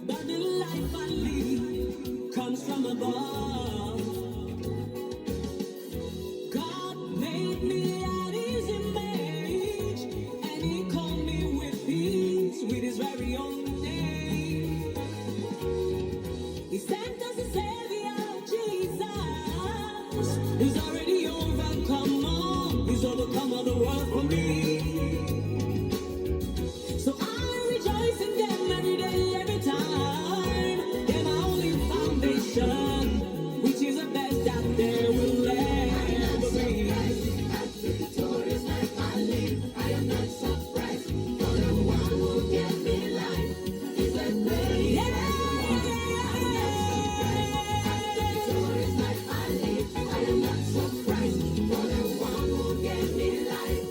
But the life I lead comes from above. God made me at his image, and he called me with peace, with his very own name. He sent us a Savior, Jesus, who's already overcome all. He's overcome all the world for me. So I rejoice in them every day, every time. They're my only foundation, which is the best that there will ever be. At the victorious life I live, I am not surprised. For the one who gave me life is a great. I'm not surprised. At the victorious life I live, I am not surprised. For the one who gave me life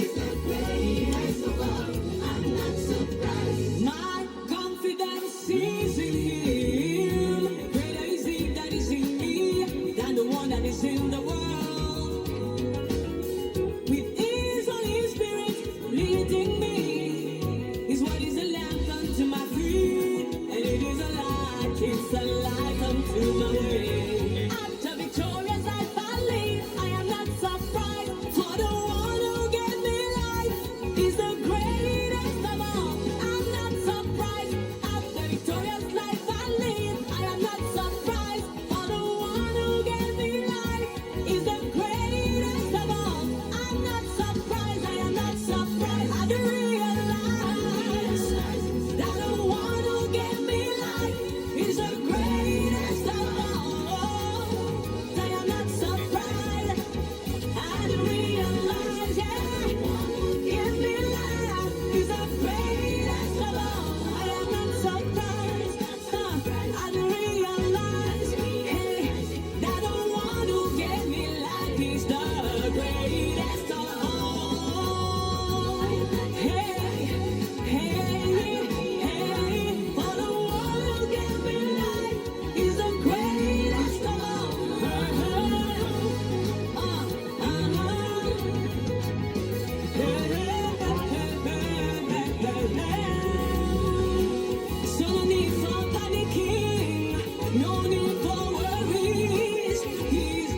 is the greatest of all. I'm not surprised. My confidence is in him. Greater is he that is in me than the one that is in the world. With his Holy Spirit leading me, his word is a lamp unto my feet, and it is a light, it's a light unto my way. After victorious life I live, I am not surprised, for the one who gave me life is the greatest of all. I'm not surprised. After victorious life I live, I am not surprised, for the one who gave me life is the greatest of all. I'm not surprised. I am not surprised. I do realize that the one who gave me life is the greatest of all. I am not surprised. I do realize, yeah, give me life is the greatest of all. I am not surprised. I do realize, hey, that the one who gave me life is the greatest of all. Hey, hey, hey, for the one who gave me life is the greatest of So no need for panicking, no need for worries. He's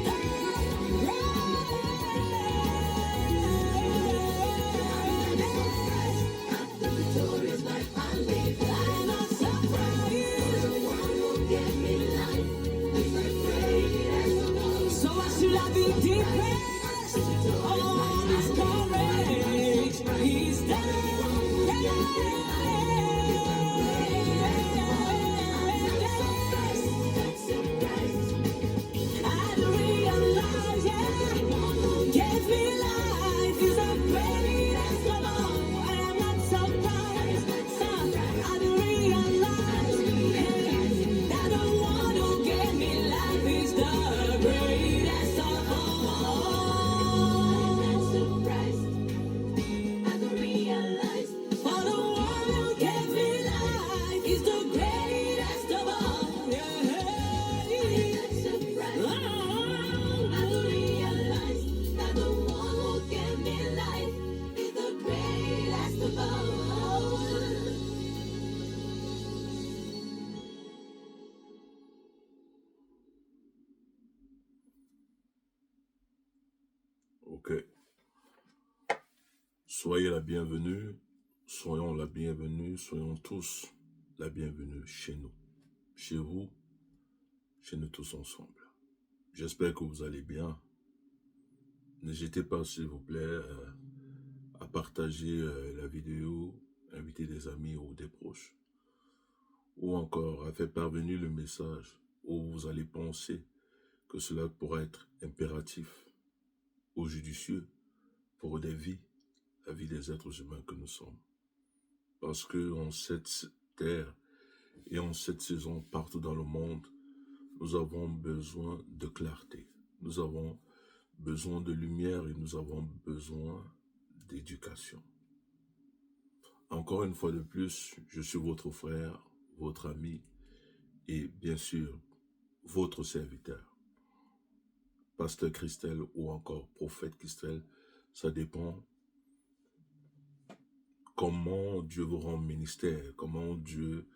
at the victorious life I live. I'm not surprised. The one who gave me life is the greatest of all. So why should I be depressed? All his courage, he's I realize, yeah, gave me life is the greatest of all. I am not surprised. I realize, hey, that the one who gave me life is the greatest of all. I'm not surprised. I realize, for the one who gave me life is the greatest of all. Yeah. I'm not surprised. I realize that the one who gave me life is the greatest of all. Ok. Soyez la bienvenue, soyons la bienvenue, soyons tous la bienvenue chez nous, chez vous, chez nous tous ensemble. J'espère que vous allez bien. N'hésitez pas, s'il vous plaît, à partager la vidéo, inviter des amis ou des proches, ou encore à faire parvenir le message où vous allez penser que cela pourrait être impératif ou judicieux pour des vies, la vie des êtres humains que nous sommes. Parce que en cette terre et en cette saison, partout dans le monde, nous avons besoin de clarté. Nous avons besoin de lumière et nous avons besoin d'éducation. Encore une fois de plus, je suis votre frère, votre ami et bien sûr, votre serviteur. Pasteur Christelle ou encore prophète Christelle, ça dépend comment Dieu vous rend ministère, comment Dieu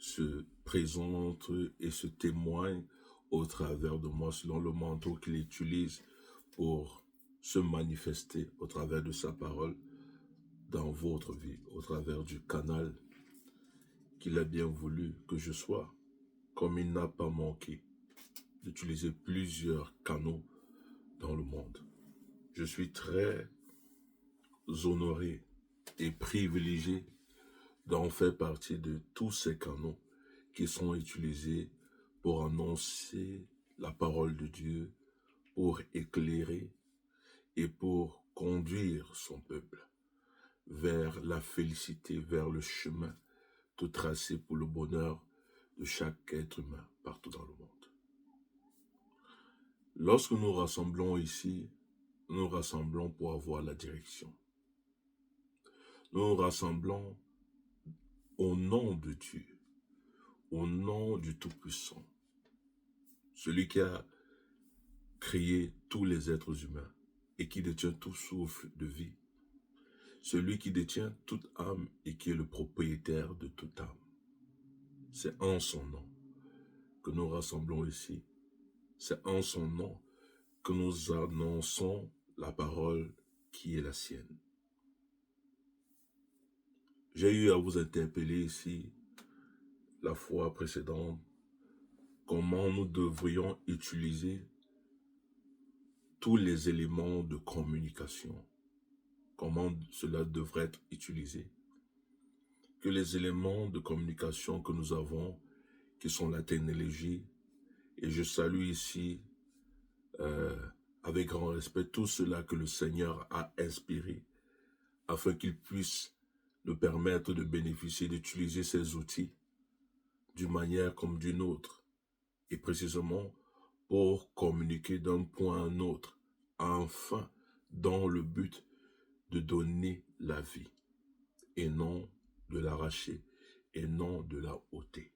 se présente et se témoigne au travers de moi selon le manteau qu'il utilise pour se manifester au travers de sa parole dans votre vie, au travers du canal qu'il a bien voulu que je sois, comme il n'a pas manqué d'utiliser plusieurs canaux dans le monde. Je suis très honoré et privilégié d'en faire partie de tous ces canaux qui sont utilisés pour annoncer la parole de Dieu, pour éclairer et pour conduire son peuple vers la félicité, vers le chemin tout tracé pour le bonheur de chaque être humain partout dans le monde. Lorsque nous rassemblons ici, nous rassemblons pour avoir la direction. Nous nous rassemblons au nom de Dieu, au nom du Tout-Puissant, celui qui a créé tous les êtres humains et qui détient tout souffle de vie, celui qui détient toute âme et qui est le propriétaire de toute âme. C'est en son nom que nous rassemblons ici. C'est en son nom que nous annonçons la parole qui est la sienne. J'ai eu à vous interpeller ici la fois précédente comment nous devrions utiliser tous les éléments de communication, comment cela devrait être utilisé, que les éléments de communication que nous avons, qui sont la technologie, et je salue ici avec grand respect tout cela que le Seigneur a inspiré afin qu'il puisse nous permettre de bénéficier, d'utiliser ces outils d'une manière comme d'une autre, et précisément pour communiquer d'un point à un autre, enfin dans le but de donner la vie, et non de l'arracher, et non de la ôter.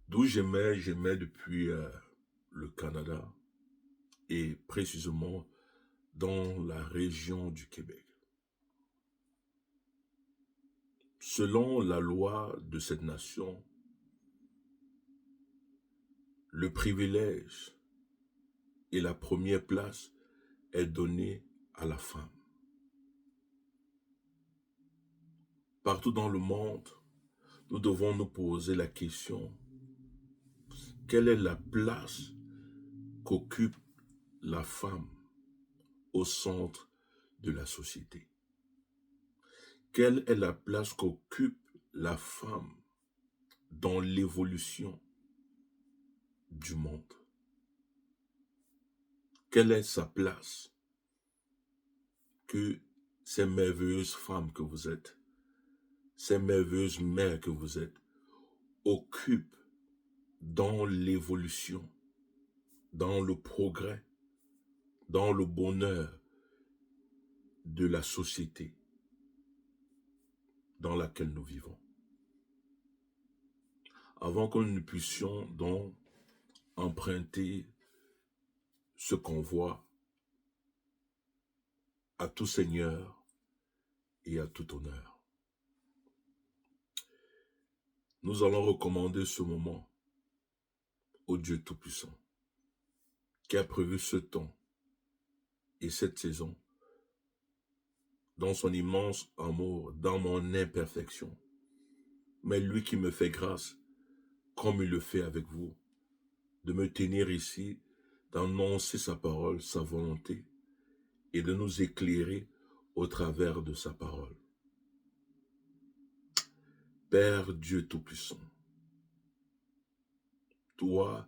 D'où j'aimais depuis le Canada, et précisément dans la région du Québec. Selon la loi de cette nation, le privilège et la première place est donnée à la femme. Partout dans le monde, nous devons nous poser la question, quelle est la place qu'occupe la femme au centre de la société? Quelle est la place qu'occupe la femme dans l'évolution du monde? Quelle est sa place que ces merveilleuses femmes que vous êtes, ces merveilleuses mères que vous êtes, occupent dans l'évolution, dans le progrès, dans le bonheur de la société dans laquelle nous vivons? Avant que nous ne puissions donc emprunter ce convoi à tout seigneur et à tout honneur, nous allons recommander ce moment au Dieu Tout-Puissant qui a prévu ce temps et cette saison dans son immense amour, dans mon imperfection, mais lui qui me fait grâce, comme il le fait avec vous, de me tenir ici, d'annoncer sa parole, sa volonté, et de nous éclairer au travers de sa parole. Père Dieu Tout-Puissant, toi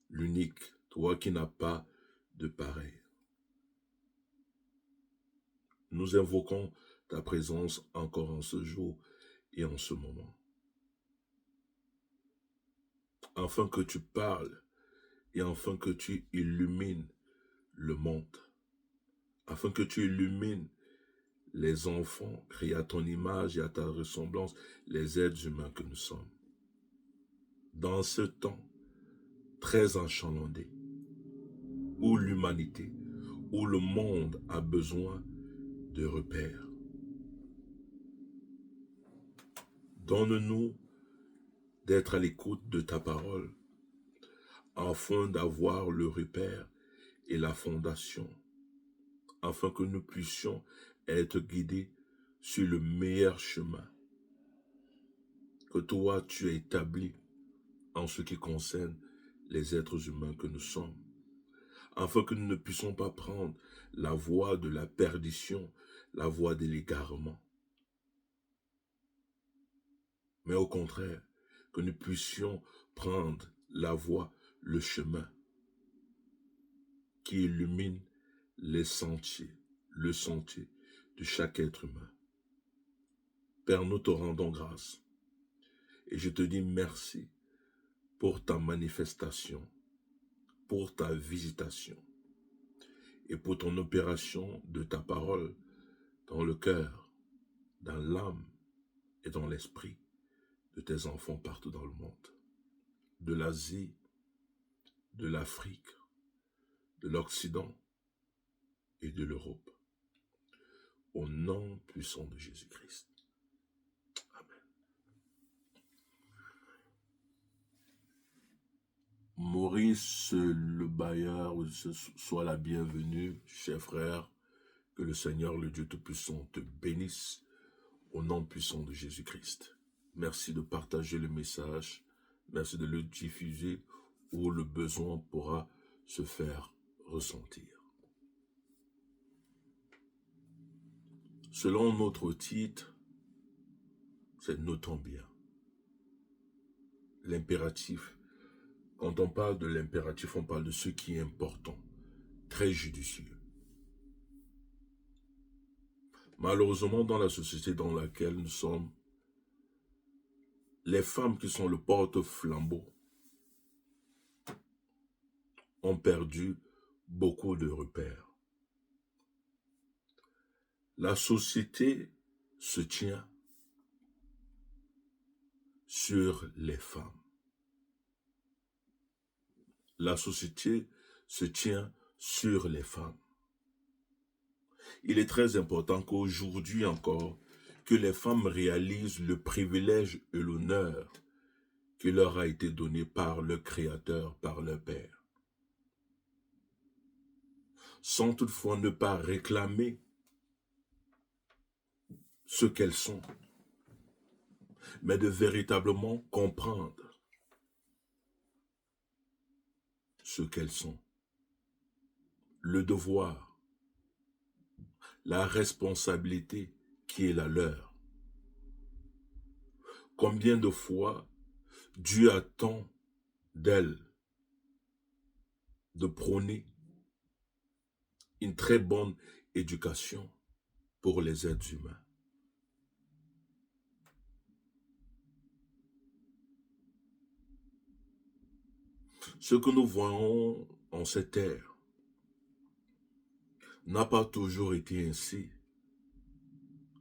l'unique, toi qui n'as pas de pareil, nous invoquons ta présence encore en ce jour et en ce moment, afin que tu parles et afin que tu illumines le monde, afin que tu illumines les enfants créés à ton image et à ta ressemblance, les êtres humains que nous sommes. Dans ce temps très achalandé, où l'humanité, où le monde a besoin de repères, Donne-nous d'être à l'écoute de ta parole, afin d'avoir le repère et la fondation, afin que nous puissions être guidés sur le meilleur chemin que toi tu as établi en ce qui concerne les êtres humains que nous sommes, afin que nous ne puissions pas prendre la voie de la perdition, la voie de l'égarement, mais au contraire, que nous puissions prendre la voie, le chemin qui illumine les sentiers, le sentier de chaque être humain. Père, nous te rendons grâce et je te dis merci pour ta manifestation, pour ta visitation et pour ton opération de ta parole dans le cœur, dans l'âme et dans l'esprit de tes enfants partout dans le monde, de l'Asie, de l'Afrique, de l'Occident et de l'Europe. Au nom puissant de Jésus-Christ. Amen. Maurice le Bailleur, sois la bienvenue, cher frère. Que le Seigneur, le Dieu Tout-Puissant, te bénisse au nom puissant de Jésus-Christ. Merci de partager le message. Merci de le diffuser où le besoin pourra se faire ressentir. Selon notre titre, c'est notons bien. L'impératif. Quand on parle de l'impératif, on parle de ce qui est important, très judicieux. Malheureusement, dans la société dans laquelle nous sommes, les femmes qui sont le porte-flambeau ont perdu beaucoup de repères. La société se tient sur les femmes. La société se tient sur les femmes. Il est très important qu'aujourd'hui encore, que les femmes réalisent le privilège et l'honneur qui leur a été donné par le Créateur, par leur Père. Sans toutefois ne pas réclamer ce qu'elles sont, mais de véritablement comprendre ce qu'elles sont. Le devoir, la responsabilité qui est la leur. Combien de fois Dieu attend d'elles de prôner une très bonne éducation pour les êtres humains. Ce que nous voyons en cette ère n'a pas toujours été ainsi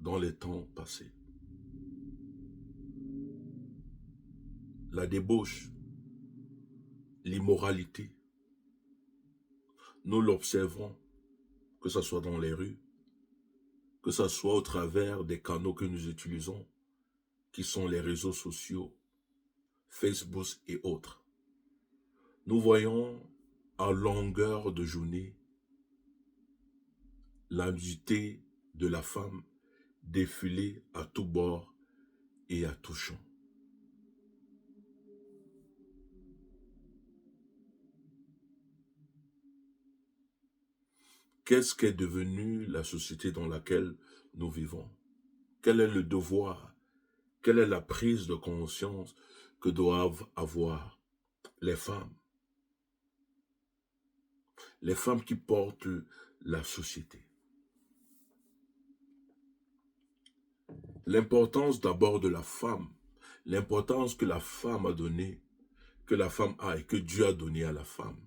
dans les temps passés. La débauche, l'immoralité, nous l'observons, que ce soit dans les rues, que ce soit au travers des canaux que nous utilisons, qui sont les réseaux sociaux, Facebook et autres. Nous voyons à longueur de journée la nudité de la femme défiler à tous bords et à tous champs. Qu'est-ce qu'est devenue la société dans laquelle nous vivons? Quel est le devoir? Quelle est la prise de conscience que doivent avoir les femmes? Les femmes qui portent la société. L'importance d'abord de la femme, l'importance que la femme a donnée, que la femme a et que Dieu a donné à la femme,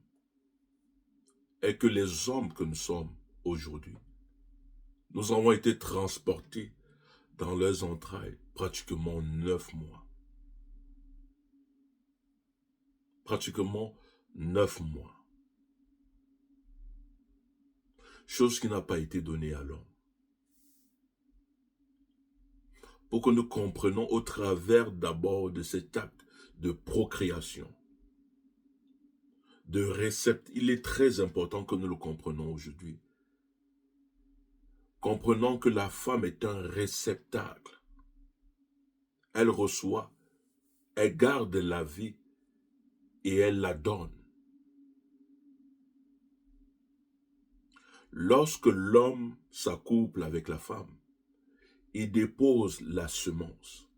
est que les hommes que nous sommes aujourd'hui, nous avons été transportés dans leurs entrailles pratiquement 9 mois. Pratiquement 9 mois. Chose qui n'a pas été donnée à l'homme. pour que nous comprenions au travers d'abord de cet acte de procréation, de récepte. Il est très important que nous le comprenions aujourd'hui. Comprenons que la femme est un réceptacle. Elle reçoit, elle garde la vie et elle la donne. Lorsque l'homme s'accouple avec la femme, il dépose la semence.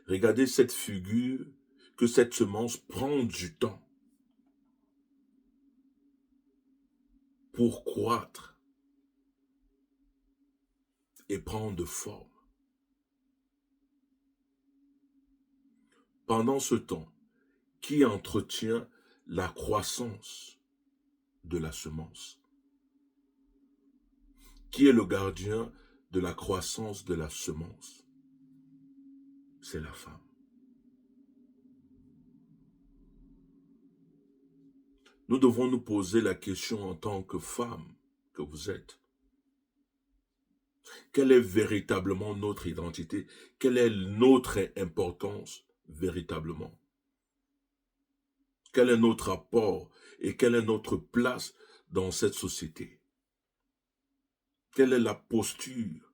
Regardez cette figure, que cette semence prend du temps pour croître et prendre forme. Pendant ce temps, qui entretient la croissance de la semence? Qui est le gardien de la croissance de la semence? C'est la femme. Nous devons nous poser la question en tant que femme que vous êtes. Quelle est véritablement notre identité? Quelle est notre importance véritablement? Quel est notre apport et quelle est notre place dans cette société? Quelle est la posture?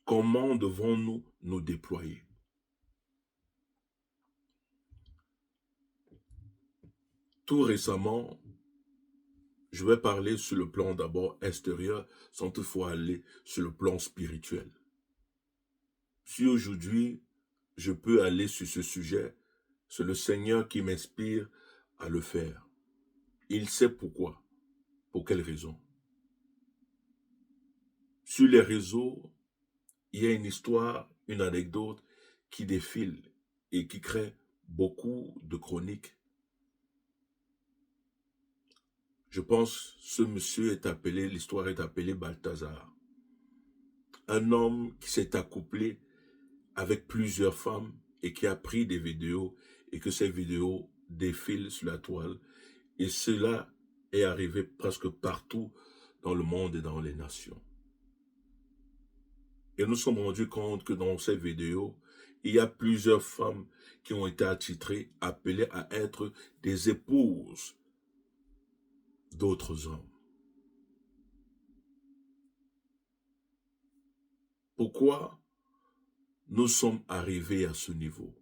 Comment devons-nous nous déployer? Tout récemment, je vais parler sur le plan d'abord extérieur, sans toutefois aller sur le plan spirituel. Si aujourd'hui, je peux aller sur ce sujet, c'est le Seigneur qui m'inspire à le faire. Il sait pourquoi, pour quelle raison. Sur les réseaux, il y a une histoire, une anecdote qui défile et qui crée beaucoup de chroniques. Je pense ce monsieur est appelé, l'histoire est appelée Balthazar. Un homme qui s'est accouplé avec plusieurs femmes et qui a pris des vidéos et que ces vidéos défilent sur la toile. Et cela est arrivé presque partout dans le monde et dans les nations. Et nous nous sommes rendus compte que dans ces vidéos, il y a plusieurs femmes qui ont été attitrées, appelées à être des épouses d'autres hommes. Pourquoi nous sommes arrivés à ce niveau?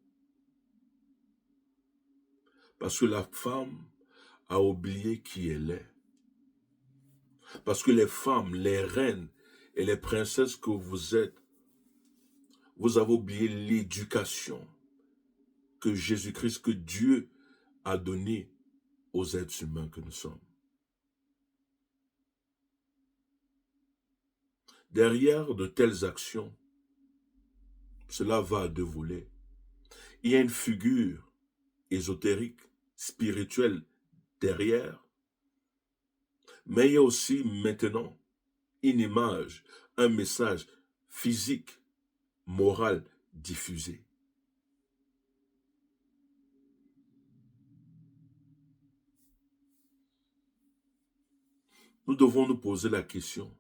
Parce que la femme a oublié qui elle est. Parce que les femmes, les reines et les princesses que vous êtes, vous avez oublié l'éducation que Jésus-Christ, que Dieu a donnée aux êtres humains que nous sommes. Derrière de telles actions, cela va à deux volets. Il y a une figure ésotérique, spirituelle derrière, mais il y a aussi maintenant une image, un message physique, moral diffusé. Nous devons nous poser la question: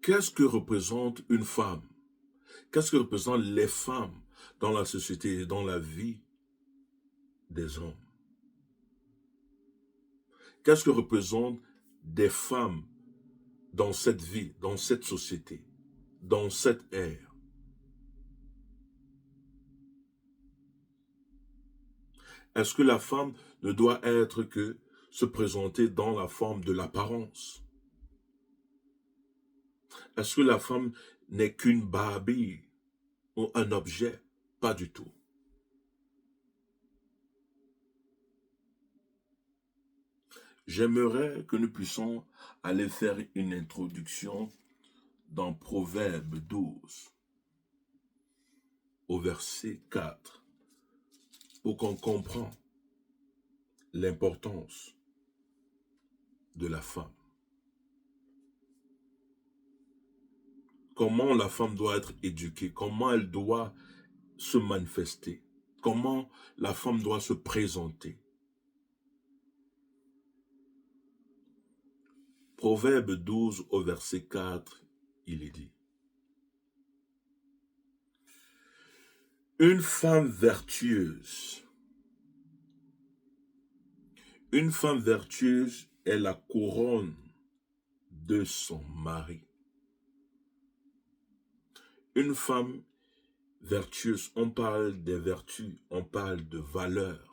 qu'est-ce que représente une femme? Qu'est-ce que représentent les femmes dans la société et dans la vie des hommes? Qu'est-ce que représentent des femmes dans cette vie, dans cette société, dans cette ère? Est-ce que la femme ne doit être que se présenter dans la forme de l'apparence? Est-ce que la femme n'est qu'une Barbie ou un objet? Pas du tout. J'aimerais que nous puissions aller faire une introduction dans Proverbe 12, au verset 4, pour qu'on comprenne l'importance de la femme. Comment la femme doit être éduquée, comment elle doit se manifester, comment la femme doit se présenter. Proverbe 12 au verset 4, il est dit. Une femme vertueuse est la couronne de son mari. Une femme vertueuse, on parle des vertus, on parle de valeurs.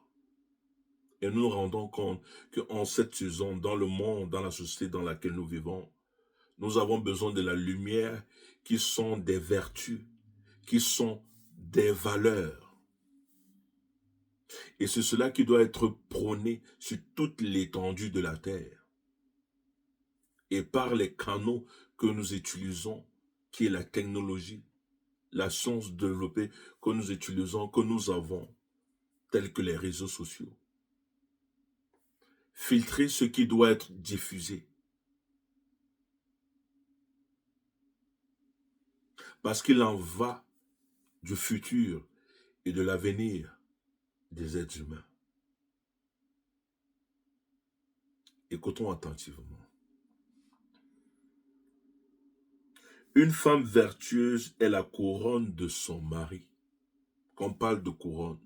Et nous nous rendons compte qu'en cette saison, dans le monde, dans la société dans laquelle nous vivons, nous avons besoin de la lumière qui sont des vertus, qui sont des valeurs. Et c'est cela qui doit être prôné sur toute l'étendue de la terre. Et par les canaux que nous utilisons, qui est la technologie, la science développée que nous utilisons, que nous avons, tels que les réseaux sociaux. Filtrer ce qui doit être diffusé. Parce qu'il en va du futur et de l'avenir des êtres humains. Écoutons attentivement. Une femme vertueuse est la couronne de son mari. Quand on parle de couronne,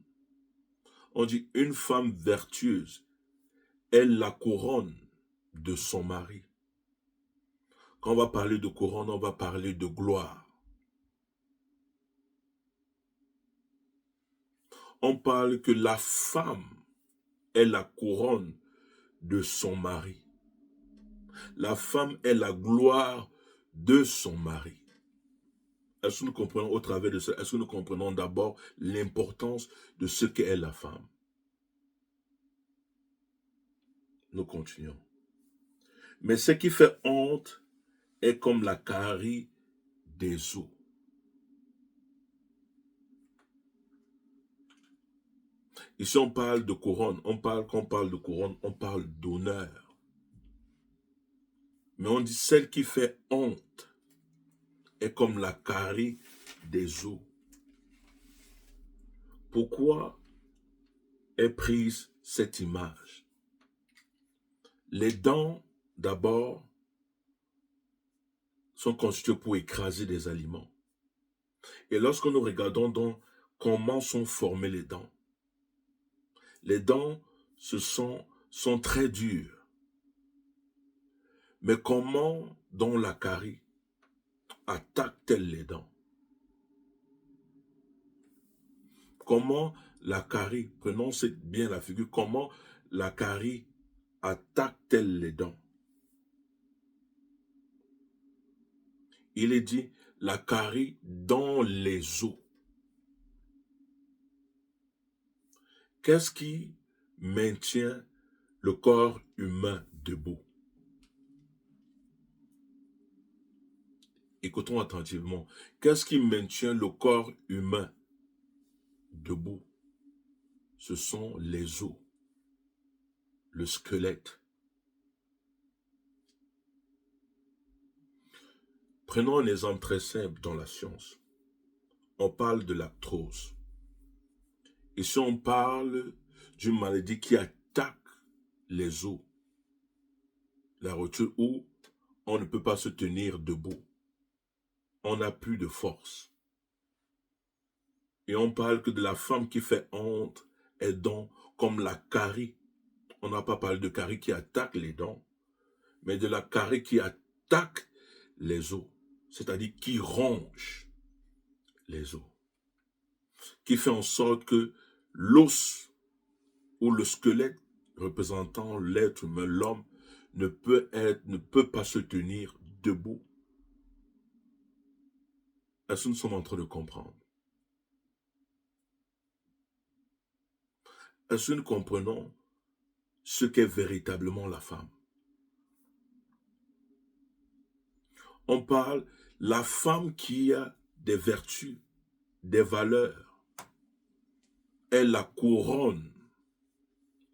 on dit une femme vertueuse est la couronne de son mari. Quand on va parler de couronne, on va parler de gloire. On parle que la femme est la couronne de son mari. La femme est la gloire de son mari. Est-ce que nous comprenons au travers de ça? Est-ce que nous comprenons d'abord l'importance de ce qu'est la femme? Nous continuons. Mais ce qui fait honte est comme la carie des eaux. Ici, on parle de couronne. Quand on parle de couronne, on parle d'honneur. Mais on dit celle qui fait honte est comme la carie des eaux. Pourquoi est prise cette image? Les dents, d'abord, sont constituées pour écraser des aliments. Et lorsque nous regardons donc comment sont formées les dents sont très dures. Mais comment donc la carie attaque-t-elle les dents? Comment la carie, prenons bien la figure, comment la carie attaque-t-elle les dents? Il est dit, la carie dans les os. Qu'est-ce qui maintient le corps humain debout? Écoutons attentivement. Qu'est-ce qui maintient le corps humain debout? Ce sont les os, le squelette. Prenons un exemple très simple dans la science. On parle de l'arthrose. Ici, on parle d'une maladie qui attaque les os, la rotule où on ne peut pas se tenir debout. On n'a plus de force. Et on parle que de la femme qui fait honte est donc comme la carie. On n'a pas parlé de carie qui attaque les dents, mais de la carie qui attaque les os, c'est-à-dire qui ronge les os, qui fait en sorte que l'os ou le squelette représentant l'être humain, l'homme, ne peut pas se tenir debout. Est-ce que nous sommes en train de comprendre? Est-ce que nous comprenons ce qu'est véritablement la femme? On parle la femme qui a des vertus, des valeurs, est la couronne,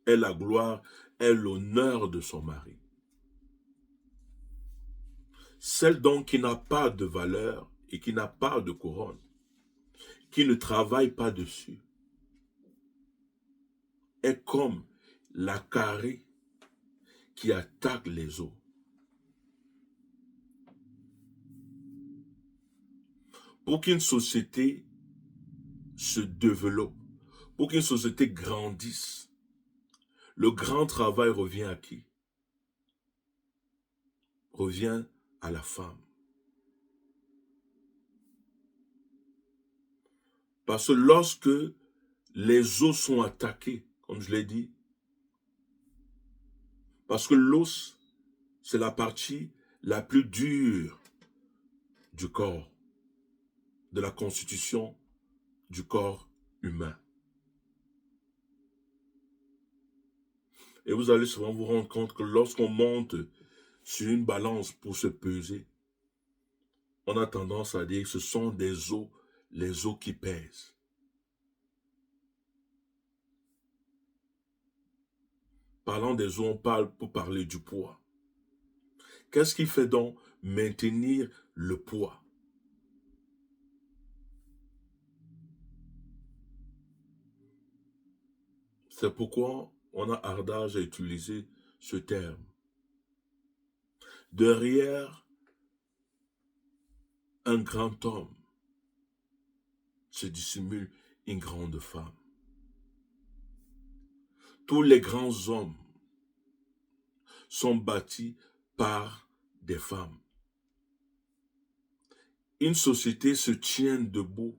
est la gloire, est l'honneur de son mari. Celle donc qui n'a pas de valeur et qui n'a pas de couronne, qui ne travaille pas dessus, est comme la carie qui attaque les os. Pour qu'une société se développe, pour qu'une société grandisse, le grand travail revient à qui? Revient à la femme. Parce que lorsque les os sont attaqués, comme je l'ai dit, parce que l'os, c'est la partie la plus dure du corps, de la constitution du corps humain. Et vous allez souvent vous rendre compte que lorsqu'on monte sur une balance pour se peser, on a tendance à dire que ce sont des os, les os qui pèsent. Parlant des os, on parle pour parler du poids. Qu'est-ce qui fait donc maintenir le poids? C'est pourquoi on a ardage à utiliser ce terme. Derrière un grand homme se dissimule une grande femme. Tous les grands hommes sont bâtis par des femmes. Une société se tient debout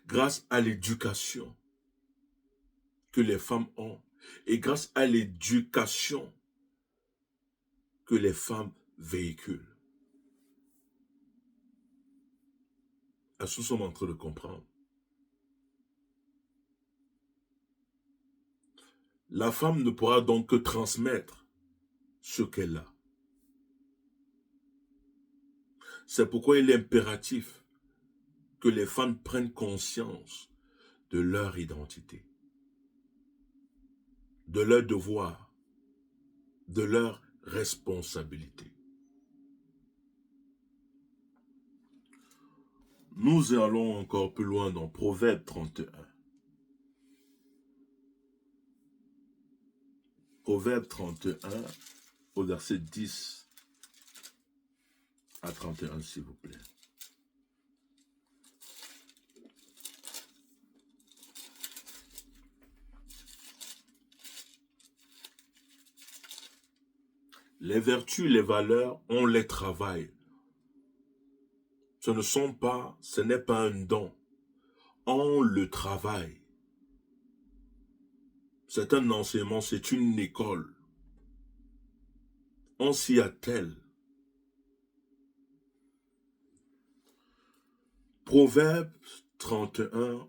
grâce à l'éducation que les femmes ont et grâce à l'éducation que les femmes véhiculent. Est-ce que nous sommes en train de comprendre? La femme ne pourra donc que transmettre ce qu'elle a. C'est pourquoi il est impératif que les femmes prennent conscience de leur identité, de leur devoir, de leur responsabilité. Nous allons encore plus loin dans Proverbe 31. Proverbe 31, au verset 10 à 31, s'il vous plaît. Les vertus, les valeurs, on les travaille. Ce n'est pas un don. On le travaille. C'est un enseignement, c'est une école. On s'y attelle. Proverbe 31,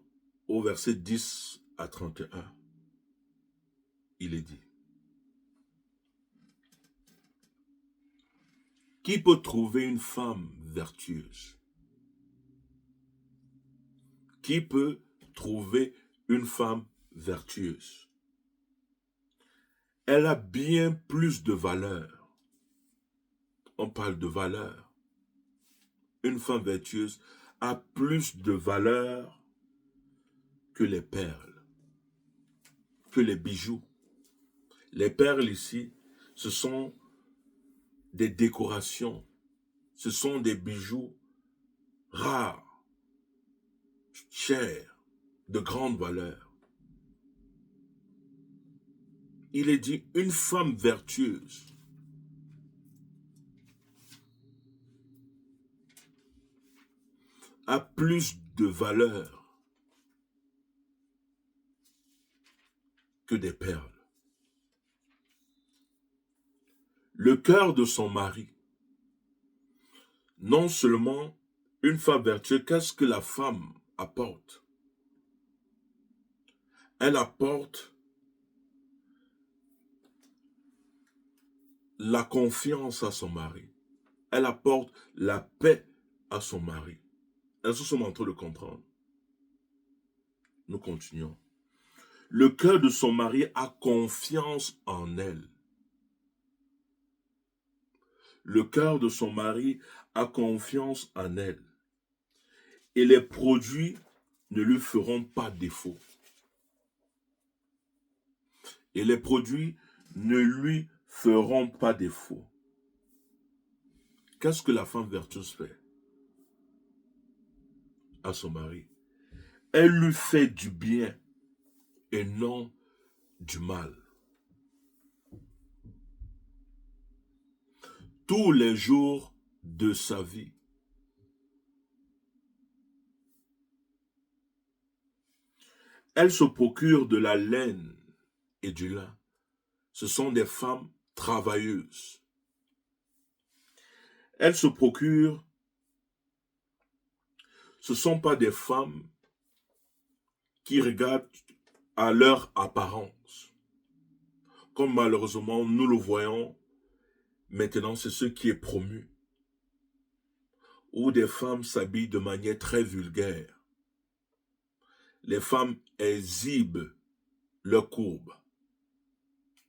au verset 10 à 31. Il est dit: qui peut trouver une femme vertueuse? Qui peut trouver une femme vertueuse? Elle a bien plus de valeur. On parle de valeur. Une femme vertueuse a plus de valeur que les perles, que les bijoux. Les perles ici, ce sont des décorations, ce sont des bijoux rares, chers, de grande valeur. Il est dit une femme vertueuse a plus de valeur que des perles. Le cœur de son mari, non seulement une femme vertueuse, qu'est-ce que la femme apporte? Elle apporte la confiance à son mari. Elle apporte la paix à son mari. Est-ce que nous sommes en train de comprendre? Nous continuons. Le cœur de son mari a confiance en elle. Le cœur de son mari a confiance en elle. Et les produits ne lui feront pas défaut. Et les produits ne lui feront pas défaut. Qu'est-ce que la femme vertueuse fait? à son mari. Elle lui fait du bien et non du mal. Tous les jours de sa vie. Elle se procure de la laine et du lin. Ce sont des femmes travailleuses. Elles se procurent, ce ne sont pas des femmes qui regardent à leur apparence. Comme malheureusement nous le voyons maintenant, c'est ce qui est promu. Où des femmes s'habillent de manière très vulgaire. Les femmes exhibent leurs courbes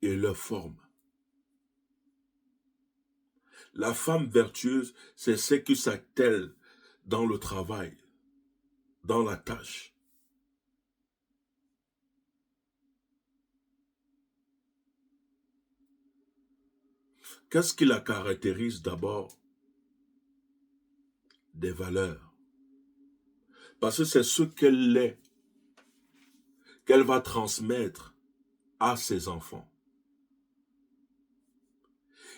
et leurs formes. La femme vertueuse, c'est celle qui s'attelle dans le travail, dans la tâche. Qu'est-ce qui la caractérise d'abord? Des valeurs. Parce que c'est ce qu'elle est, qu'elle va transmettre à ses enfants.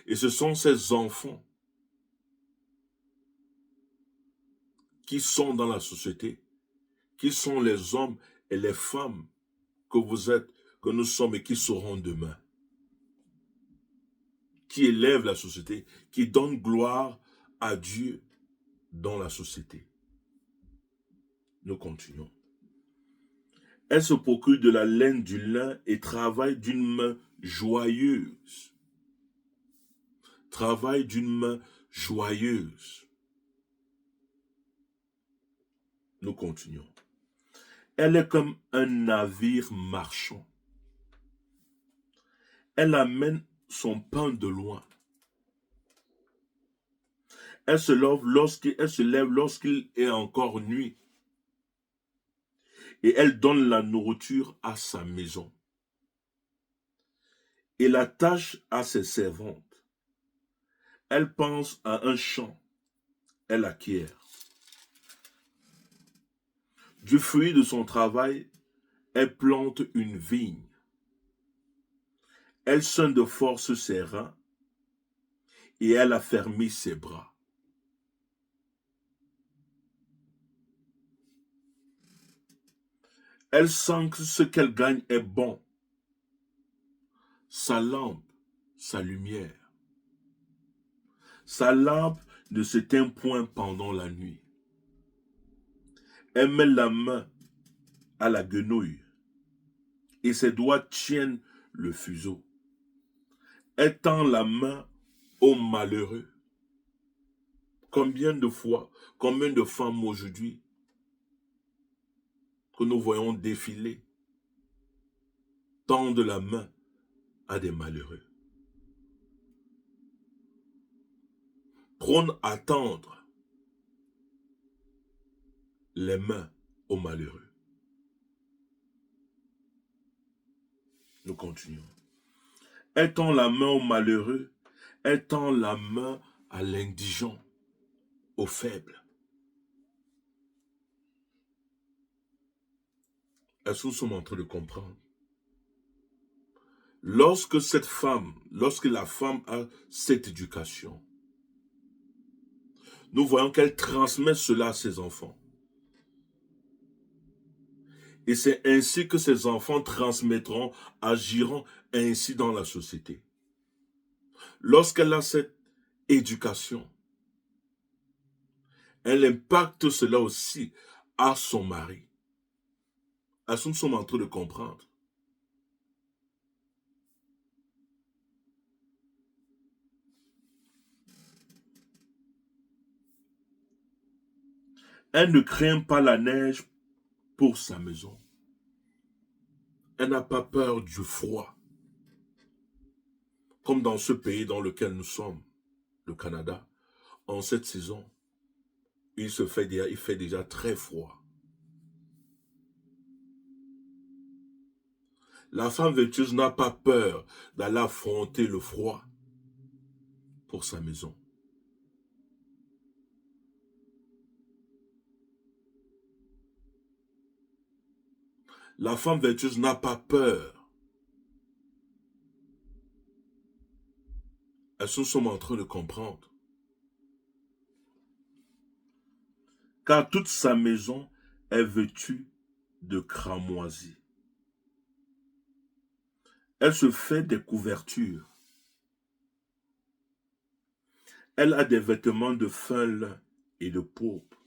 Et ce sont ces enfants qui sont dans la société, qui sont les hommes et les femmes que vous êtes, que nous sommes et qui seront demain. Qui élèvent la société, qui donnent gloire à Dieu dans la société. Nous continuons. Elle se procure de la laine, du lin et travaille d'une main joyeuse. Travaille d'une main joyeuse. Nous continuons. Elle est comme un navire marchand. Elle amène son pain de loin. Elle se lève lorsqu'il est encore nuit. Et elle donne la nourriture à sa maison. Et la tâche à ses servantes. Elle pense à un champ. Elle acquiert. Du fruit de son travail, elle plante une vigne. Elle sonne de force ses reins et elle affermit ses bras. Elle sent que ce qu'elle gagne est bon. Sa lampe, sa lumière. Sa lampe ne s'éteint point pendant la nuit. Elle met la main à la guenouille et ses doigts tiennent le fuseau. Elle tend la main aux malheureux. Combien de fois, combien de femmes aujourd'hui que nous voyons défiler tendent la main à des malheureux. Prônent à tendre les mains aux malheureux. Nous continuons. Elle tend la main aux malheureux, elle tend la main à l'indigent, aux faibles. Est-ce que nous sommes en train de comprendre? Lorsque la femme a cette éducation, nous voyons qu'elle transmet cela à ses enfants. Et c'est ainsi que ses enfants transmettront, agiront ainsi dans la société. Lorsqu'elle a cette éducation, elle impacte cela aussi à son mari. Est-ce que nous sommes en train de comprendre? Elle ne craint pas la neige pour sa maison. Elle n'a pas peur du froid. Comme dans ce pays dans lequel nous sommes, le Canada, en cette saison, il fait déjà très froid. La femme vertueuse n'a pas peur d'aller affronter le froid pour sa maison. La femme vertueuse n'a pas peur. Est-ce que nous sommes en train de comprendre? Car toute sa maison est vêtue de cramoisie. Elle se fait des couvertures. Elle a des vêtements de fin lin et de pourpre.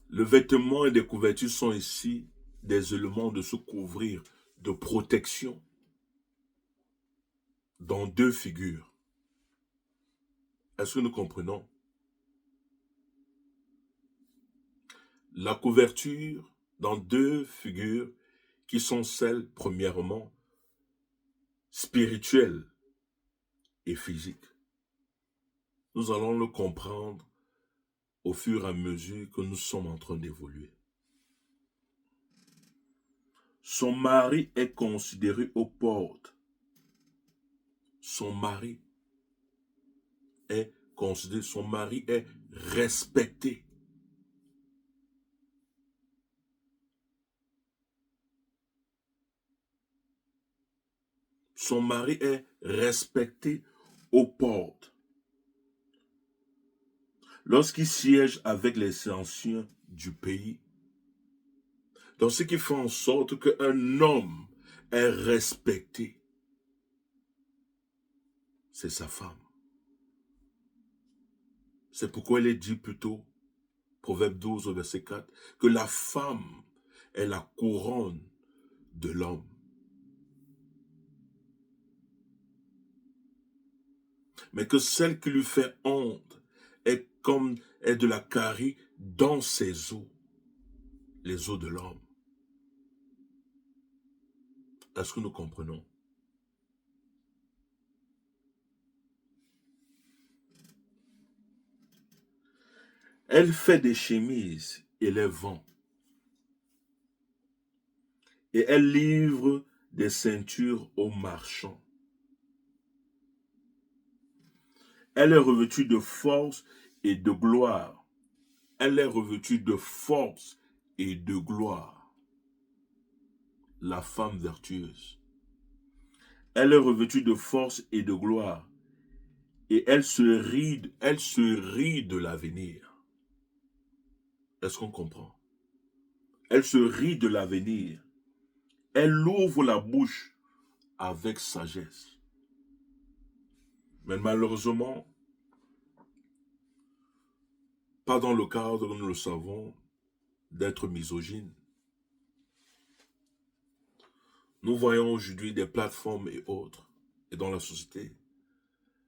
Le vêtement et les couvertures sont ici des éléments de se couvrir, de protection, dans deux figures. Est-ce que nous comprenons? La couverture dans deux figures qui sont celles, premièrement, spirituelles et physiques. Nous allons le comprendre au fur et à mesure que nous sommes en train d'évoluer. Son mari est considéré aux portes. Son mari est considéré, son mari est respecté. Son mari est respecté aux portes. Lorsqu'il siège avec les anciens du pays, donc ce qui fait en sorte qu'un homme est respecté, c'est sa femme. C'est pourquoi il est dit plutôt, Proverbe 12, verset 4, que la femme est la couronne de l'homme. Mais que celle qui lui fait honte est de la carie dans ses os, les os de l'homme. Est-ce que nous comprenons? Elle fait des chemises et les vend. Et elle livre des ceintures aux marchands. Elle est revêtue de force et de gloire. Elle est revêtue de force et de gloire. La femme vertueuse. Elle est revêtue de force et de gloire. Et elle se rit de l'avenir. Est-ce qu'on comprend? Elle se rit de l'avenir. Elle ouvre la bouche avec sagesse. Mais malheureusement, pas dans le cadre, nous le savons, d'être misogyne. Nous voyons aujourd'hui des plateformes et autres, et dans la société,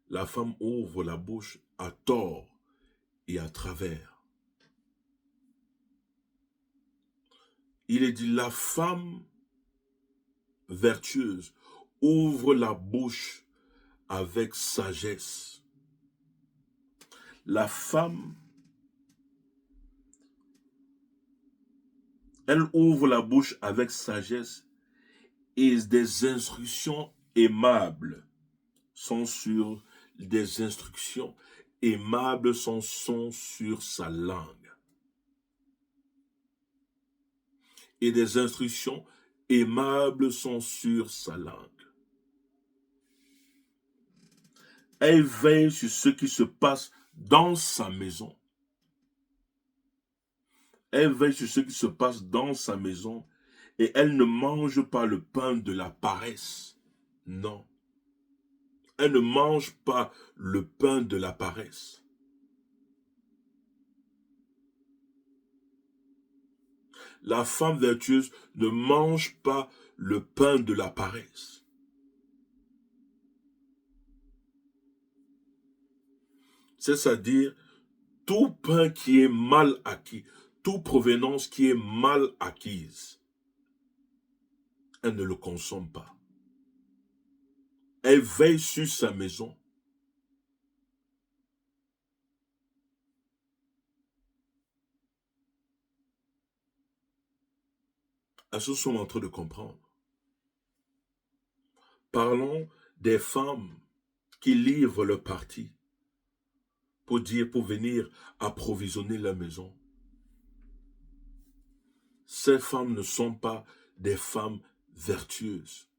la femme ouvre la bouche à tort et à travers. Il est dit, la femme vertueuse ouvre la bouche avec sagesse. La femme, elle ouvre la bouche avec sagesse et des instructions aimables sont sur sa langue. Et des instructions aimables sont sur sa langue. Elle veille sur ce qui se passe dans sa maison. Elle veille sur ce qui se passe dans sa maison et elle ne mange pas le pain de la paresse. Non. Elle ne mange pas le pain de la paresse. La femme vertueuse ne mange pas le pain de la paresse. C'est-à-dire, tout pain qui est mal acquis, toute provenance qui est mal acquise, elle ne le consomme pas. Elle veille sur sa maison. Est-ce que nous sommes en train de comprendre? Parlons des femmes qui livrent leur parti pour venir approvisionner la maison. ces femmes ne sont pas des femmes vertueuses.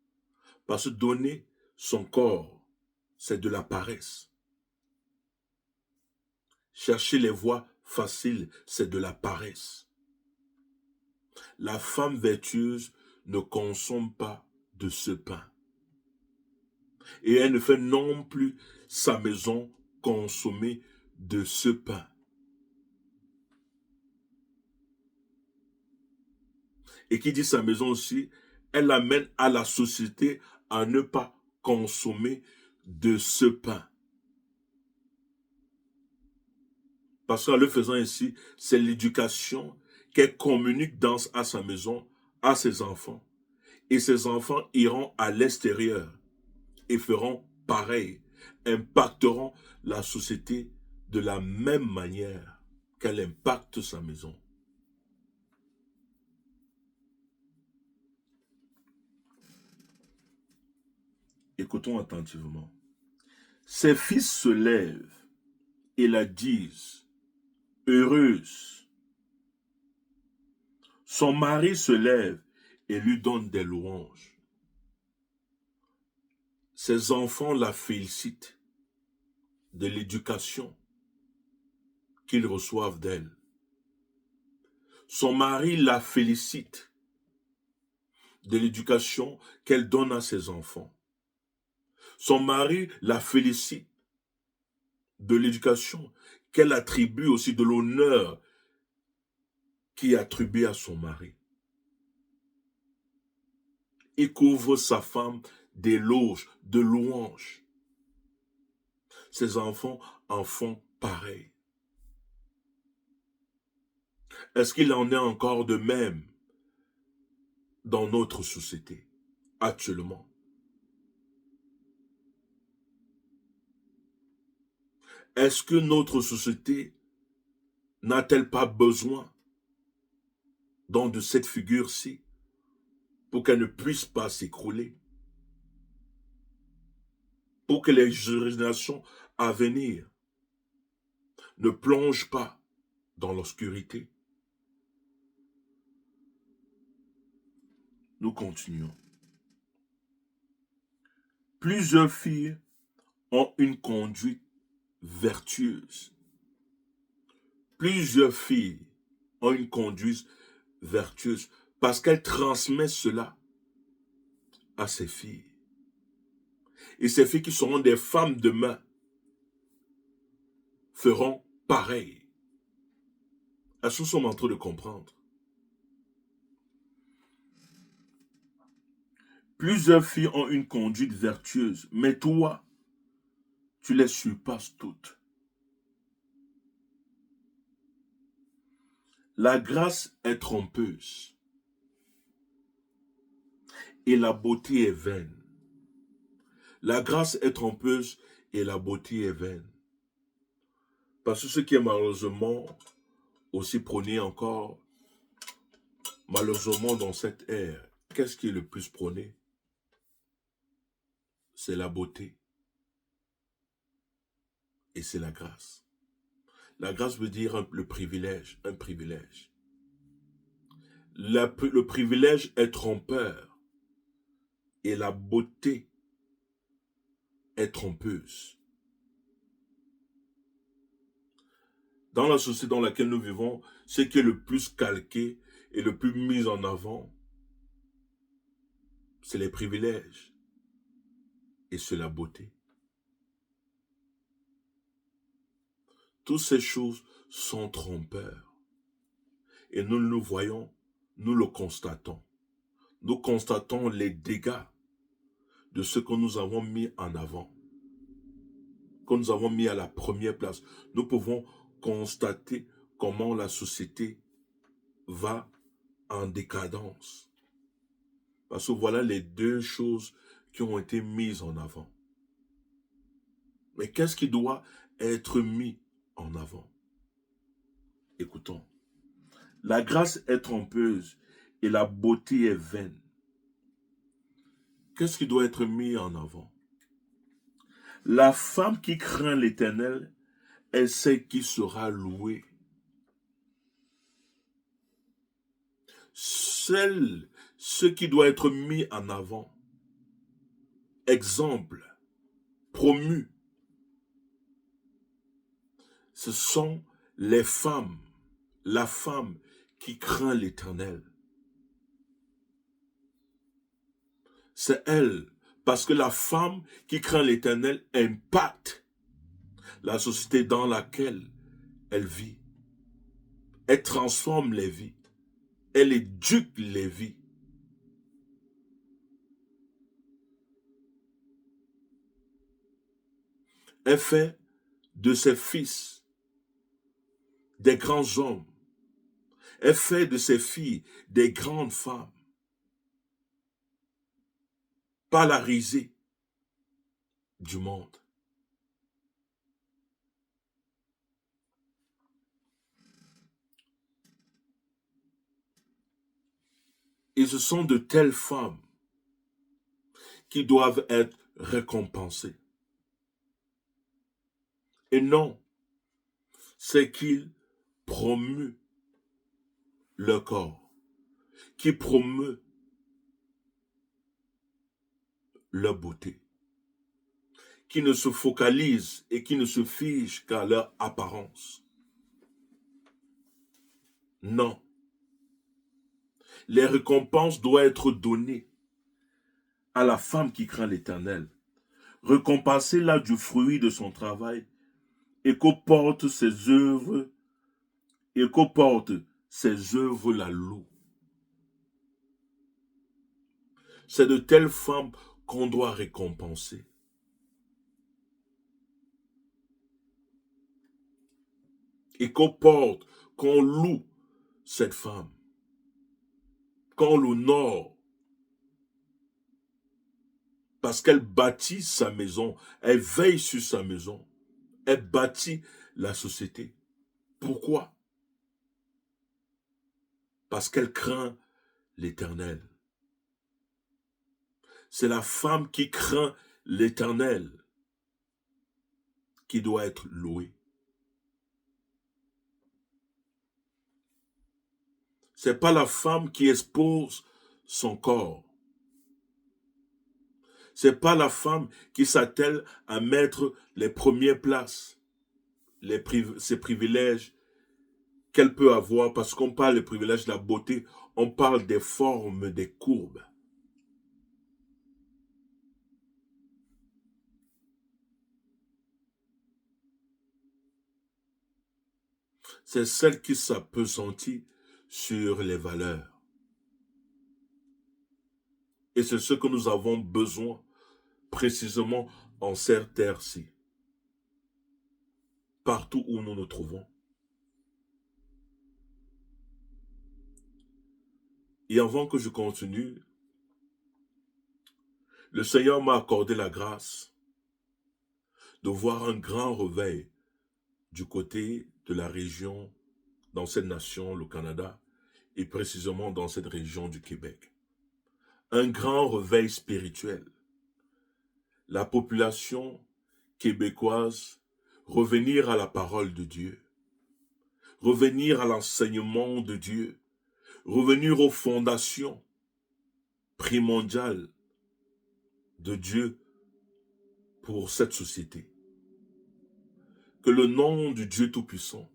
Parce que donner son corps, c'est de la paresse. Chercher les voies faciles, c'est de la paresse. La femme vertueuse ne consomme pas de ce pain. Et elle ne fait non plus sa maison consommer de ce pain. Et qui dit sa maison aussi, elle amène à la société à ne pas consommer de ce pain. Parce qu'en le faisant ainsi, c'est l'éducation qu'elle communique à sa maison, à ses enfants. Et ses enfants iront à l'extérieur et feront pareil, impacteront la société de la même manière qu'elle impacte sa maison. Écoutons attentivement. Ses fils se lèvent et la disent, heureuse. Son mari se lève et lui donne des louanges. Ses enfants la félicitent de l'éducation qu'ils reçoivent d'elle. Son mari la félicite de l'éducation qu'elle donne à ses enfants. Son mari la félicite de l'éducation qu'elle attribue aussi, de l'honneur qui est attribué à son mari. Il couvre sa femme d'éloges, de louanges. Ses enfants en font pareil. Est-ce qu'il en est encore de même dans notre société actuellement? Est-ce que notre société n'a-t-elle pas besoin de cette figure-ci pour qu'elle ne puisse pas s'écrouler? Pour que les générations à venir ne plongent pas dans l'obscurité? Nous continuons. Plusieurs filles ont une conduite vertueuse. Plusieurs filles ont une conduite vertueuse parce qu'elles transmettent cela à ses filles. Et ces filles qui seront des femmes demain feront pareil. Est-ce que nous sommes en train de comprendre? Plusieurs filles ont une conduite vertueuse, mais toi, tu les surpasses toutes. La grâce est trompeuse et la beauté est vaine. La grâce est trompeuse et la beauté est vaine. Parce que ce qui est malheureusement aussi prôné encore, malheureusement dans cette ère, qu'est-ce qui est le plus prôné? C'est la beauté et c'est la grâce. La grâce veut dire le privilège, un privilège. Le privilège est trompeur et la beauté est trompeuse. Dans la société dans laquelle nous vivons, ce qui est le plus calqué et le plus mis en avant, c'est les privilèges et c'est la beauté. Toutes ces choses sont trompeurs. Et nous le voyons, nous le constatons. Nous constatons les dégâts de ce que nous avons mis en avant, que nous avons mis à la première place. Nous pouvons constater comment la société va en décadence. Parce que voilà les deux choses qui ont été mises en avant. Mais qu'est-ce qui doit être mis en avant? Écoutons. La grâce est trompeuse et la beauté est vaine. Qu'est-ce qui doit être mis en avant? La femme qui craint l'Éternel est celle qui sera louée. ce qui doit être mis en avant, exemple, promu, ce sont les femmes, la femme qui craint l'Éternel. C'est elle, parce que la femme qui craint l'Éternel impacte la société dans laquelle elle vit. Elle transforme les vies. Elle éduque les vies. Elle fait de ses fils des grands hommes. Elle fait de ses filles des grandes femmes. Pas la risée du monde. Et ce sont de telles femmes qui doivent être récompensées. Et non, c'est qu'il promeut le corps, qui promeut leur beauté, qui ne se focalise et qui ne se fige qu'à leur apparence. Non. Les récompenses doivent être données à la femme qui craint l'Éternel. Récompensez-la du fruit de son travail et qu'au porte ses œuvres la louent. C'est de telles femmes qu'on doit récompenser. Et qu'on loue cette femme, qu'on l'honore, parce qu'elle bâtit sa maison, elle veille sur sa maison, elle bâtit la société. Pourquoi? Parce qu'elle craint l'Éternel. C'est la femme qui craint l'Éternel qui doit être louée. C'est pas la femme qui expose son corps. C'est pas la femme qui s'attelle à mettre les premières places, ses privilèges qu'elle peut avoir, parce qu'on parle des privilèges de la beauté, on parle des formes, des courbes. C'est celle qui s'appesantit sur les valeurs. Et c'est ce que nous avons besoin précisément en cette terre-ci. Partout où nous nous trouvons. Et avant que je continue, le Seigneur m'a accordé la grâce de voir un grand réveil du côté de la région, dans cette nation, le Canada, et précisément dans cette région du Québec. Un grand réveil spirituel. La population québécoise revenir à la parole de Dieu, revenir à l'enseignement de Dieu, revenir aux fondations primordiales de Dieu pour cette société. Que le nom du Dieu Tout-Puissant,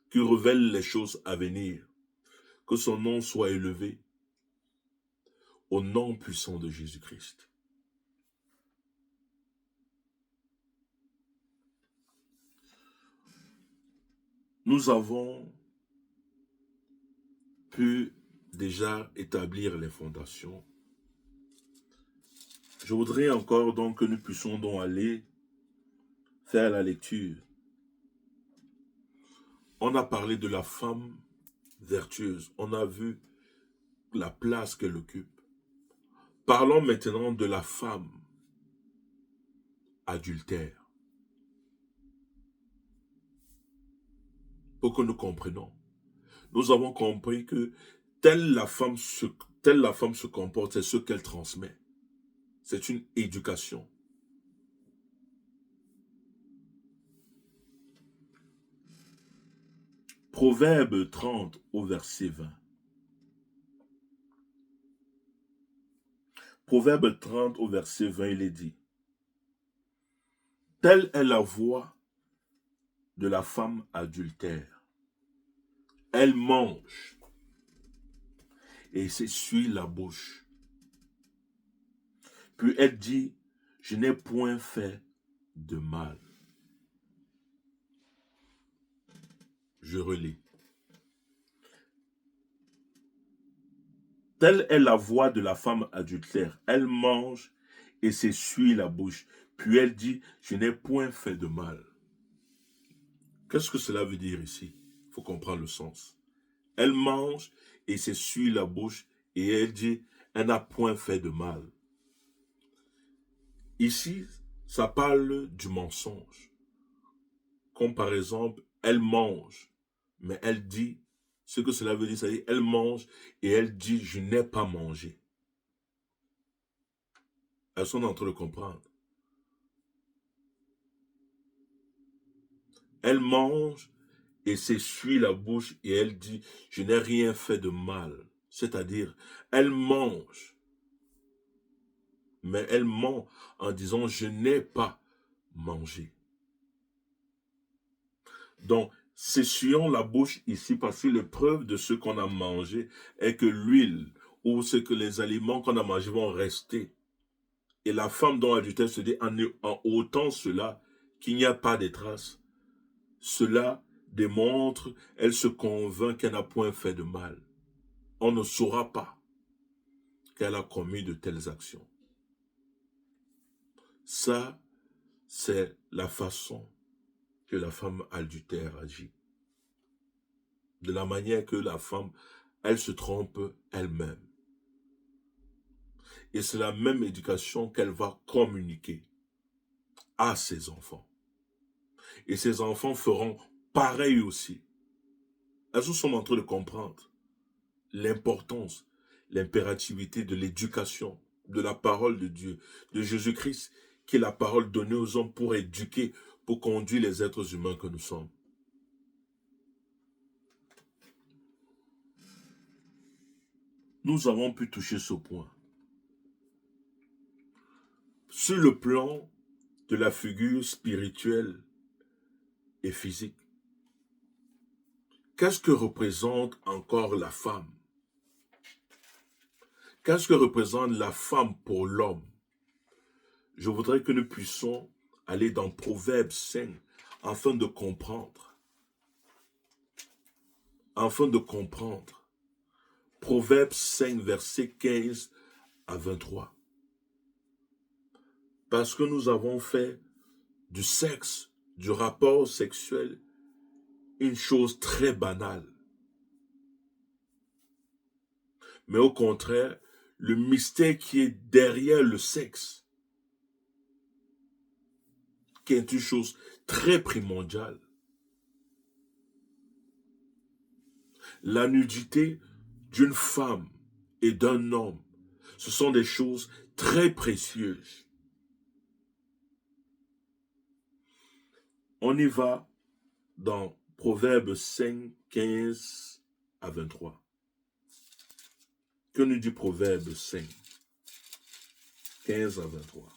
qui révèle les choses à venir, que son nom soit élevé au nom puissant de Jésus-Christ. Nous avons pu déjà établir les fondations. Je voudrais encore donc que nous puissions donc aller faire la lecture. On a parlé de la femme vertueuse. On a vu la place qu'elle occupe. Parlons maintenant de la femme adultère. Pour que nous comprenions. Nous avons compris que telle la femme se comporte, c'est ce qu'elle transmet. C'est une éducation. Proverbe 30 au verset 20. Proverbe 30 au verset 20, il est dit, « Telle est la voix de la femme adultère. Elle mange et s'essuie la bouche. Puis elle dit, je n'ai point fait de mal. » Je relis. Telle est la voix de la femme adultère. Elle mange et s'essuie la bouche. Puis elle dit, je n'ai point fait de mal. Qu'est-ce que cela veut dire ici? Il faut comprendre le sens. Elle mange et s'essuie la bouche et elle dit, elle n'a point fait de mal. Ici, ça parle du mensonge. Comme par exemple, elle mange, mais elle dit, ce que cela veut dire, c'est elle mange et elle dit, je n'ai pas mangé. Elles sont en train de comprendre. Elle mange et s'essuie la bouche et elle dit, je n'ai rien fait de mal. C'est-à-dire, elle mange, mais elle ment en disant, je n'ai pas mangé. Donc, s'essuyant la bouche ici, parce que la preuve de ce qu'on a mangé est que l'huile ou ce que les aliments qu'on a mangés vont rester. Et la femme dont l'adultère se dit, en ôtant cela, qu'il n'y a pas de traces. Cela démontre, elle se convainc qu'elle n'a point fait de mal. On ne saura pas qu'elle a commis de telles actions. Ça, c'est la façon que la femme adultère agit. De la manière que la femme, elle se trompe elle-même. Et c'est la même éducation qu'elle va communiquer à ses enfants. Et ses enfants feront pareil aussi. Elles sont en train de comprendre l'importance, l'impérativité de l'éducation, de la parole de Dieu, de Jésus-Christ, qui est la parole donnée aux hommes pour éduquer, pour conduire les êtres humains que nous sommes. Nous avons pu toucher ce point. Sur le plan de la figure spirituelle et physique, qu'est-ce que représente encore la femme? Qu'est-ce que représente la femme pour l'homme? Je voudrais que nous puissions aller dans Proverbe 5 afin de comprendre. Afin de comprendre. Proverbe 5, versets 15 à 23. Parce que nous avons fait du sexe, du rapport sexuel, une chose très banale. Mais au contraire, le mystère qui est derrière le sexe, qui est une chose très primordiale. La nudité d'une femme et d'un homme, ce sont des choses très précieuses. On y va dans Proverbe 5, 15 à 23. Que nous dit Proverbe 5, 15 à 23?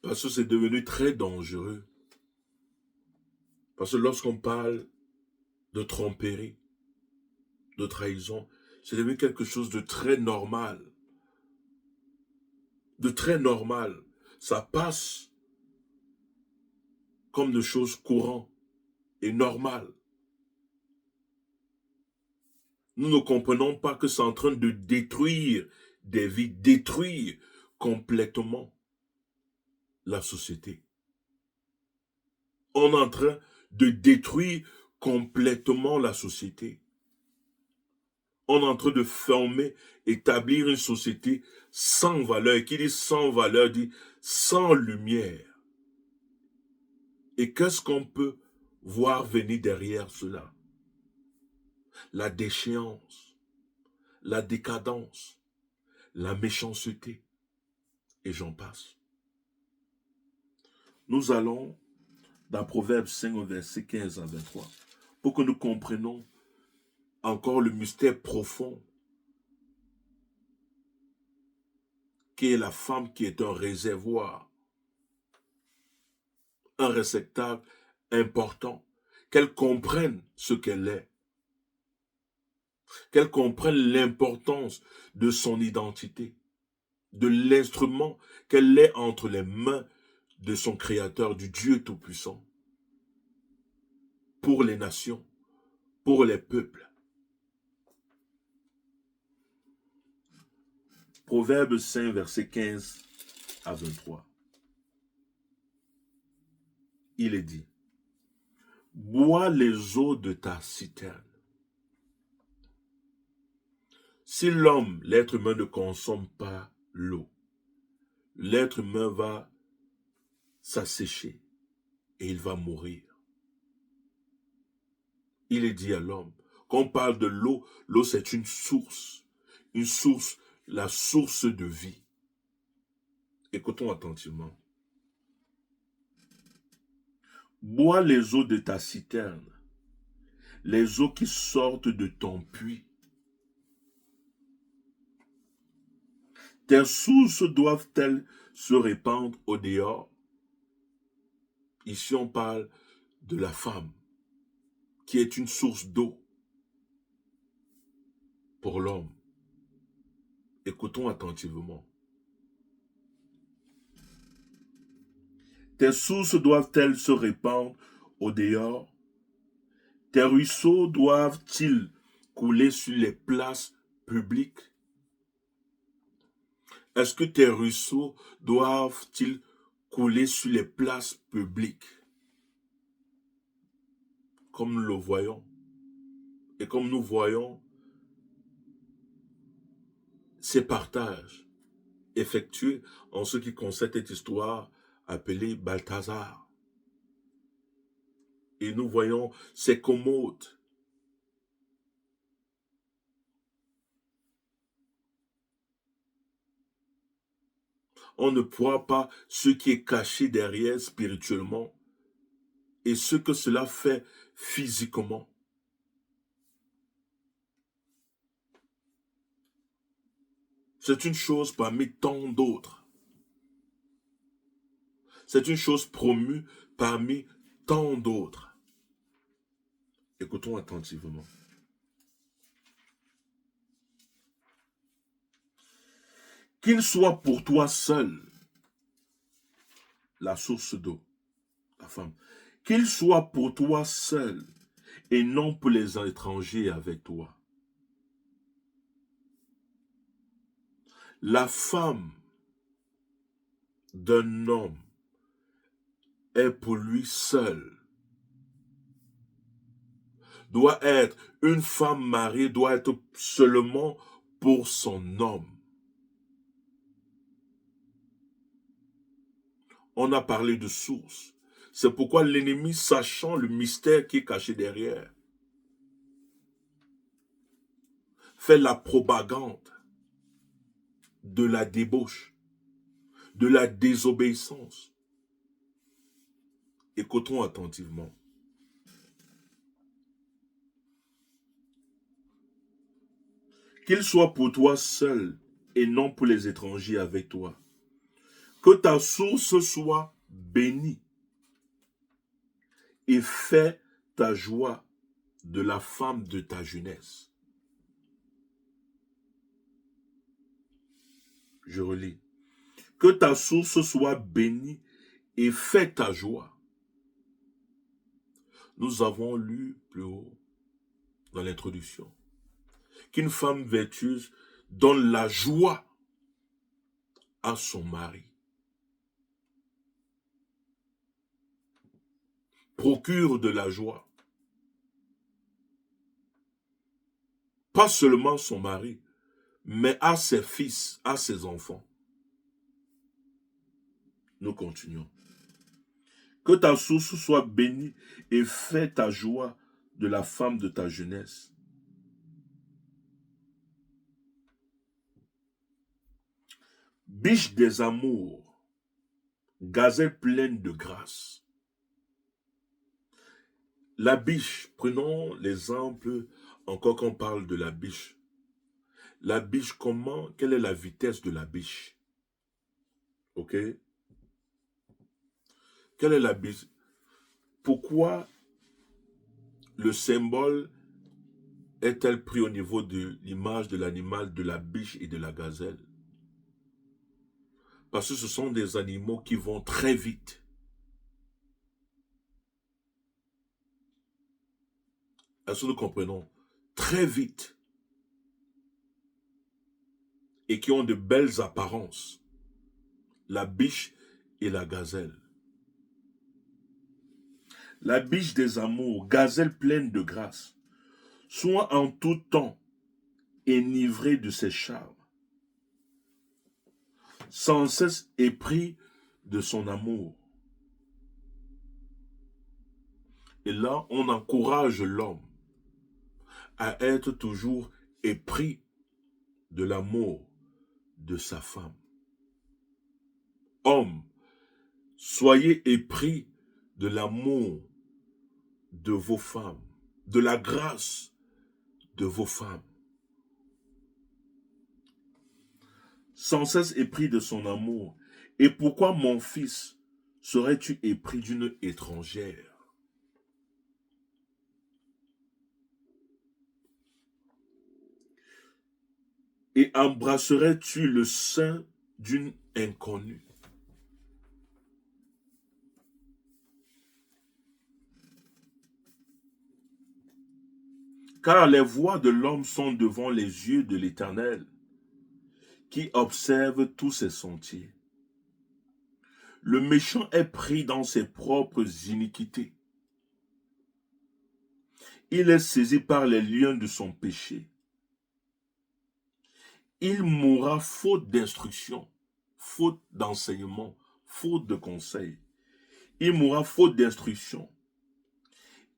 Parce que c'est devenu très dangereux. Parce que lorsqu'on parle de tromperie, de trahison, c'est devenu quelque chose de très normal. De très normal. Ça passe comme de choses courantes et normales. Nous ne comprenons pas que c'est en train de détruire des vies, détruire complètement la société. On est en train de détruire complètement la société. On est en train de former, établir une société sans valeur. Et qui dit sans valeur dit sans lumière. Et qu'est-ce qu'on peut voir venir derrière cela? La déchéance, la décadence, la méchanceté, et j'en passe. Nous allons dans Proverbe 5, verset 15 à 23. pour que nous comprenions encore le mystère profond qui est la femme qui est un réservoir, un réceptacle important, qu'elle comprenne ce qu'elle est, qu'elle comprenne l'importance de son identité, de l'instrument qu'elle est entre les mains de son Créateur, du Dieu Tout-Puissant, pour les nations, pour les peuples. Proverbe 5, verset 15 à 23. Il est dit, bois les eaux de ta citerne. Si l'homme, l'être humain, ne consomme pas l'eau, l'être humain va s'assécher et il va mourir. Il est dit à l'homme, quand on parle de l'eau, l'eau c'est une source, la source de vie. Écoutons attentivement. Bois les eaux de ta citerne, les eaux qui sortent de ton puits. Tes sources doivent-elles se répandre au dehors? Ici, on parle de la femme, qui est une source d'eau pour l'homme. Écoutons attentivement. Tes sources doivent-elles se répandre au dehors? Tes ruisseaux doivent-ils couler sur les places publiques? Est-ce que tes ruisseaux doivent-ils couler sur les places publiques? Comme nous le voyons. Et comme nous voyons ces partages effectués en ce qui concerne cette histoire appelée Balthazar. Et nous voyons ces commodes. On ne voit pas ce qui est caché derrière spirituellement et ce que cela fait physiquement. C'est une chose parmi tant d'autres. C'est une chose promue parmi tant d'autres. Écoutons attentivement. Qu'il soit pour toi seul la source d'eau, la femme. Qu'il soit pour toi seul et non pour les étrangers avec toi. La femme d'un homme est pour lui seul. Doit être, une femme mariée doit être seulement pour son homme. On a parlé de source. C'est pourquoi l'ennemi, sachant le mystère qui est caché derrière, fait la propagande de la débauche, de la désobéissance. Écoutons attentivement. Qu'il soit pour toi seul et non pour les étrangers avec toi. Que ta source soit bénie et fais ta joie de la femme de ta jeunesse. Je relis. Que ta source soit bénie et fais ta joie. Nous avons lu plus haut dans l'introduction qu'une femme vertueuse donne la joie à son mari. Procure de la joie. Pas seulement son mari, mais à ses fils, à ses enfants. Nous continuons. Que ta source soit bénie et fais ta joie de la femme de ta jeunesse. Biche des amours, gazelle pleine de grâce. La biche, prenons l'exemple, encore qu'on parle de la biche. La biche, quelle est la vitesse de la biche? Ok? Quelle est la biche? Pourquoi le symbole est-elle pris au niveau de l'image de l'animal, de la biche et de la gazelle? Parce que ce sont des animaux qui vont très vite. Est-ce que nous comprenons? Très vite. Et qui ont de belles apparences. La biche et la gazelle. La biche des amours, gazelle pleine de grâce, soit en tout temps enivrée de ses charmes, sans cesse épris de son amour. Et là, on encourage l'homme à être toujours épris de l'amour de sa femme. Homme, soyez épris de l'amour de vos femmes, de la grâce de vos femmes. Sans cesse épris de son amour. Et pourquoi, mon fils, serais-tu épris d'une étrangère? Et embrasserais-tu le sein d'une inconnue? Car les voies de l'homme sont devant les yeux de l'Éternel, qui observe tous ses sentiers. Le méchant est pris dans ses propres iniquités. Il est saisi par les liens de son péché. Il mourra faute d'instruction, faute d'enseignement, faute de conseil. Il mourra faute d'instruction.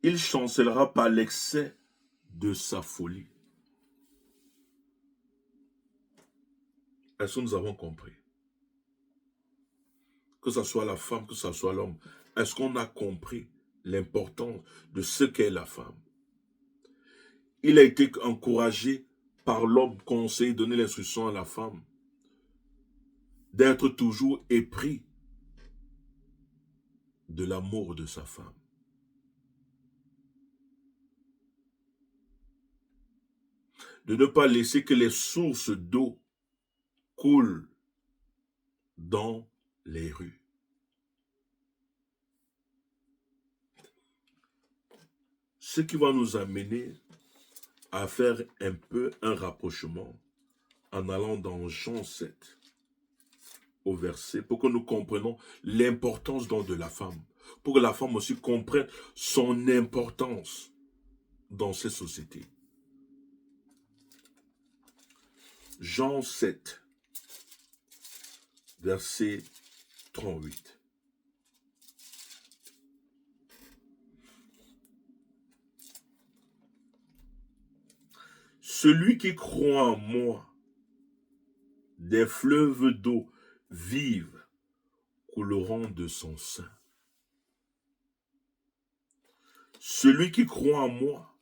Il chancellera par l'excès de sa folie. Est-ce que nous avons compris? Que ce soit la femme, que ce soit l'homme. Est-ce qu'on a compris l'importance de ce qu'est la femme? Il a été encouragé par l'homme, conseillé, donné l'instruction à la femme d'être toujours épris de l'amour de sa femme. De ne pas laisser que les sources d'eau coulent dans les rues. Ce qui va nous amener à faire un peu un rapprochement en allant dans Jean 7 au verset, pour que nous comprenions l'importance donc de la femme, pour que la femme aussi comprenne son importance dans ces sociétés. Jean 7, verset 38. Celui qui croit en moi, des fleuves d'eau vive couleront de son sein. Celui qui croit en moi,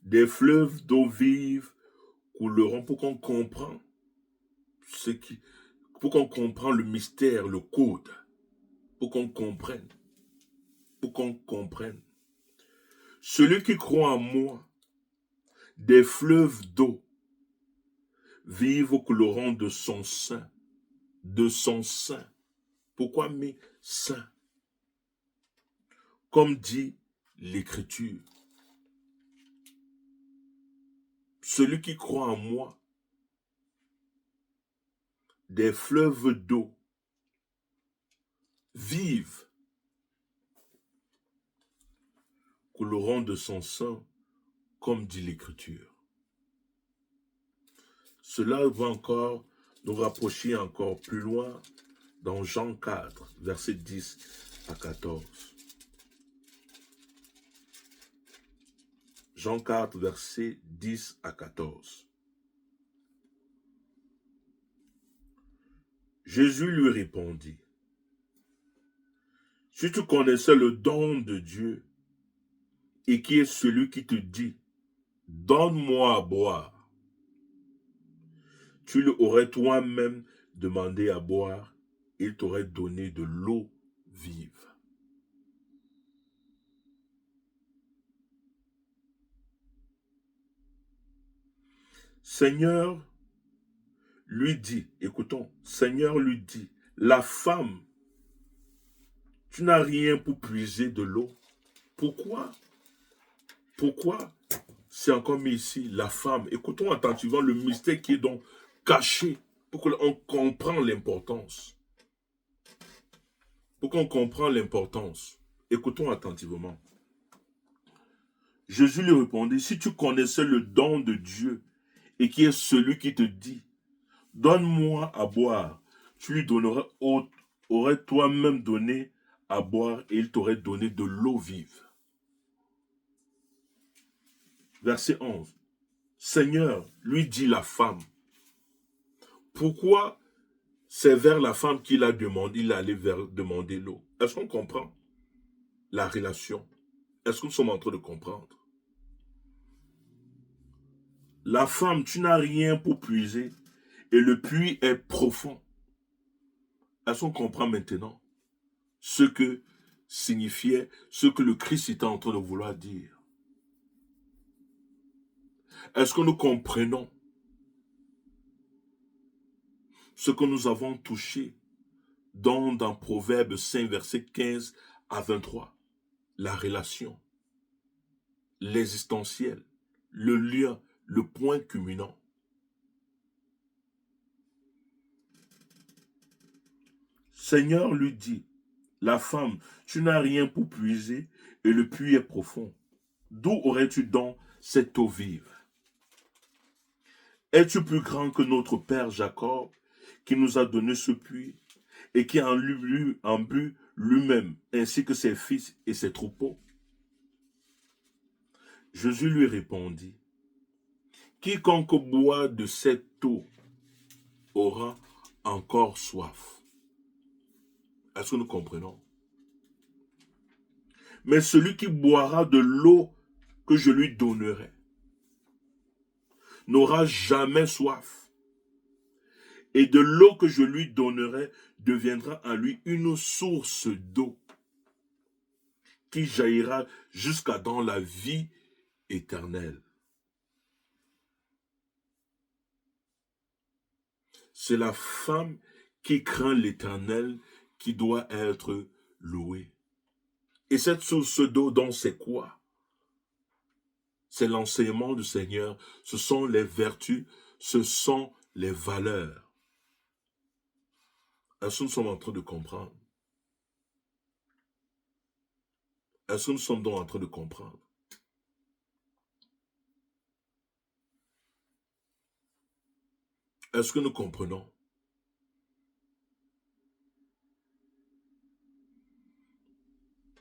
des fleuves d'eau vive couleront, pour qu'on comprenne pour qu'on comprenne le mystère, le code, pour qu'on comprenne. Celui qui croit en moi, des fleuves d'eau vive couleront de son sein. De son sein. Pourquoi mes seins? Comme dit l'Écriture. Celui qui croit en moi, des fleuves d'eau vives couleront de son sein, comme dit l'Écriture. Cela va encore nous rapprocher encore plus loin dans Jean 4, versets 10 à 14. Jean 4, versets 10 à 14. Jésus lui répondit, Si tu connaissais le don de Dieu et qui est celui qui te dit, donne-moi à boire, tu lui aurais toi-même demandé à boire, il t'aurait donné de l'eau vive. Seigneur lui dit, écoutons, Seigneur lui dit, la femme, tu n'as rien pour puiser de l'eau. Pourquoi? Pourquoi c'est encore mis ici, la femme? Écoutons attentivement le mystère qui est donc caché pour qu'on comprenne l'importance. Pour qu'on comprenne l'importance. Écoutons attentivement. Jésus lui répondit, si tu connaissais le don de Dieu et qui est celui qui te dit, donne-moi à boire, tu lui aurais toi-même donné à boire et il t'aurait donné de l'eau vive. Verset 11. Seigneur, lui dit la femme, pourquoi c'est vers la femme qu'il a demandé, il allait demander l'eau? Est-ce qu'on comprend la relation? Est-ce que nous sommes en train de comprendre? La femme, tu n'as rien pour puiser et le puits est profond. Est-ce qu'on comprend maintenant ce que signifiait, ce que le Christ était en train de vouloir dire? Est-ce que nous comprenons ce que nous avons touché dans Proverbe 5, verset 15 à 23? La relation, l'existentiel, le lien, le point culminant. Seigneur lui dit, la femme, tu n'as rien pour puiser et le puits est profond. D'où aurais-tu donc cette eau vive? Es-tu plus grand que notre père Jacob qui nous a donné ce puits et qui en bu lui-même ainsi que ses fils et ses troupeaux? Jésus lui répondit, quiconque boit de cette eau aura encore soif. Est-ce que nous comprenons? Mais celui qui boira de l'eau que je lui donnerai n'aura jamais soif. Et de l'eau que je lui donnerai deviendra en lui une source d'eau qui jaillira jusqu'à dans la vie éternelle. C'est la femme qui craint l'Éternel qui doit être louée. Et cette source d'eau, donc, c'est quoi? C'est l'enseignement du Seigneur, ce sont les vertus, ce sont les valeurs. Est-ce que nous sommes en train de comprendre? Est-ce que nous sommes donc en train de comprendre? Est-ce que nous comprenons?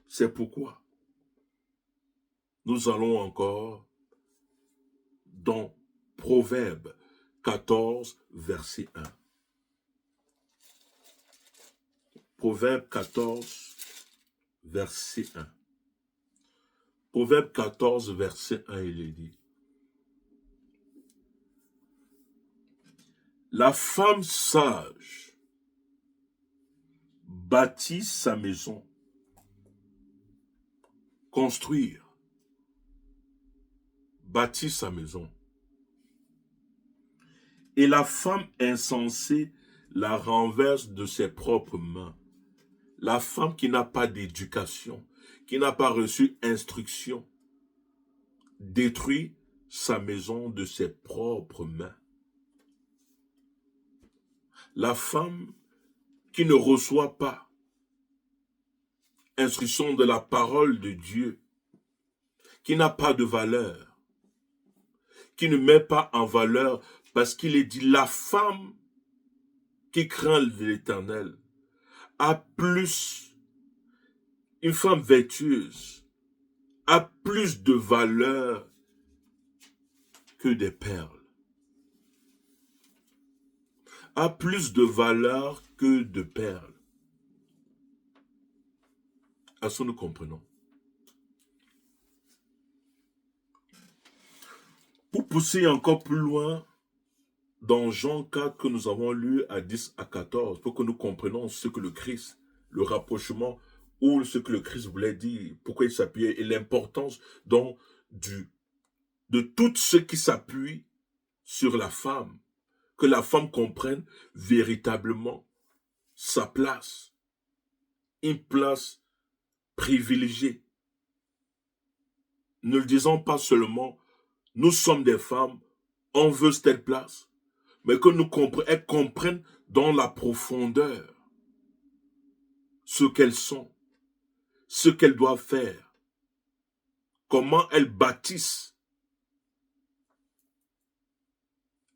C'est pourquoi nous allons encore dans Proverbe 14, verset 1. Proverbe 14, verset 1. Proverbe 14, verset 1, il est dit. La femme sage bâtit sa maison. Construire. Bâtit sa maison. Et la femme insensée la renverse de ses propres mains. La femme qui n'a pas d'éducation, qui n'a pas reçu instruction, détruit sa maison de ses propres mains. La femme qui ne reçoit pas instruction de la parole de Dieu, qui n'a pas de valeur, qui ne met pas en valeur, parce qu'il est dit, la femme qui craint l'Éternel a plus, une femme vertueuse, a plus de valeur que des perles, a plus de valeur que de perles. Est-ce que nous comprenons? Pour pousser encore plus loin, dans Jean 4 que nous avons lu à 10 à 14, pour que nous comprenions ce que le Christ, le rapprochement, ou ce que le Christ voulait dire, pourquoi il s'appuyait, et l'importance donc de tout ce qui s'appuie sur la femme, que la femme comprenne véritablement sa place, une place privilégiée. Ne le disons pas seulement, nous sommes des femmes, on veut telle place, mais que elles comprennent dans la profondeur ce qu'elles sont, ce qu'elles doivent faire, comment elles bâtissent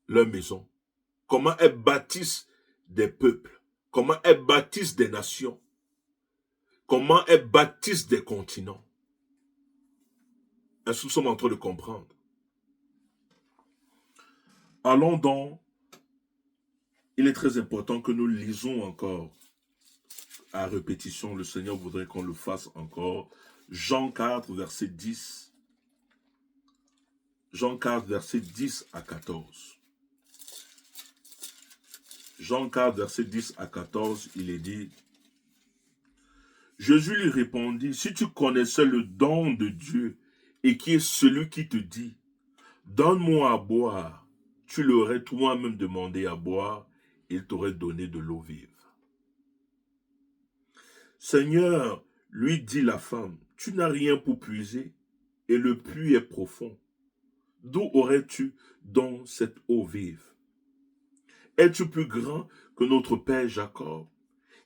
leur maison, comment elles bâtissent des peuples, comment elles bâtissent des nations, comment elles bâtissent des continents. Est-ce que nous sommes en train de comprendre? Allons donc, il est très important que nous lisons encore à répétition, le Seigneur voudrait qu'on le fasse encore. Jean 4, verset 10. Jean 4, verset 10 à 14. Jean 4, verset 10 à 14, il est dit, Jésus lui répondit, si tu connaissais le don de Dieu et qui est celui qui te dit, donne-moi à boire, tu l'aurais toi-même demandé à boire, il t'aurait donné de l'eau vive. Seigneur, lui dit la femme, tu n'as rien pour puiser et le puits est profond. D'où aurais-tu donc cette eau vive? Es-tu plus grand que notre père Jacob,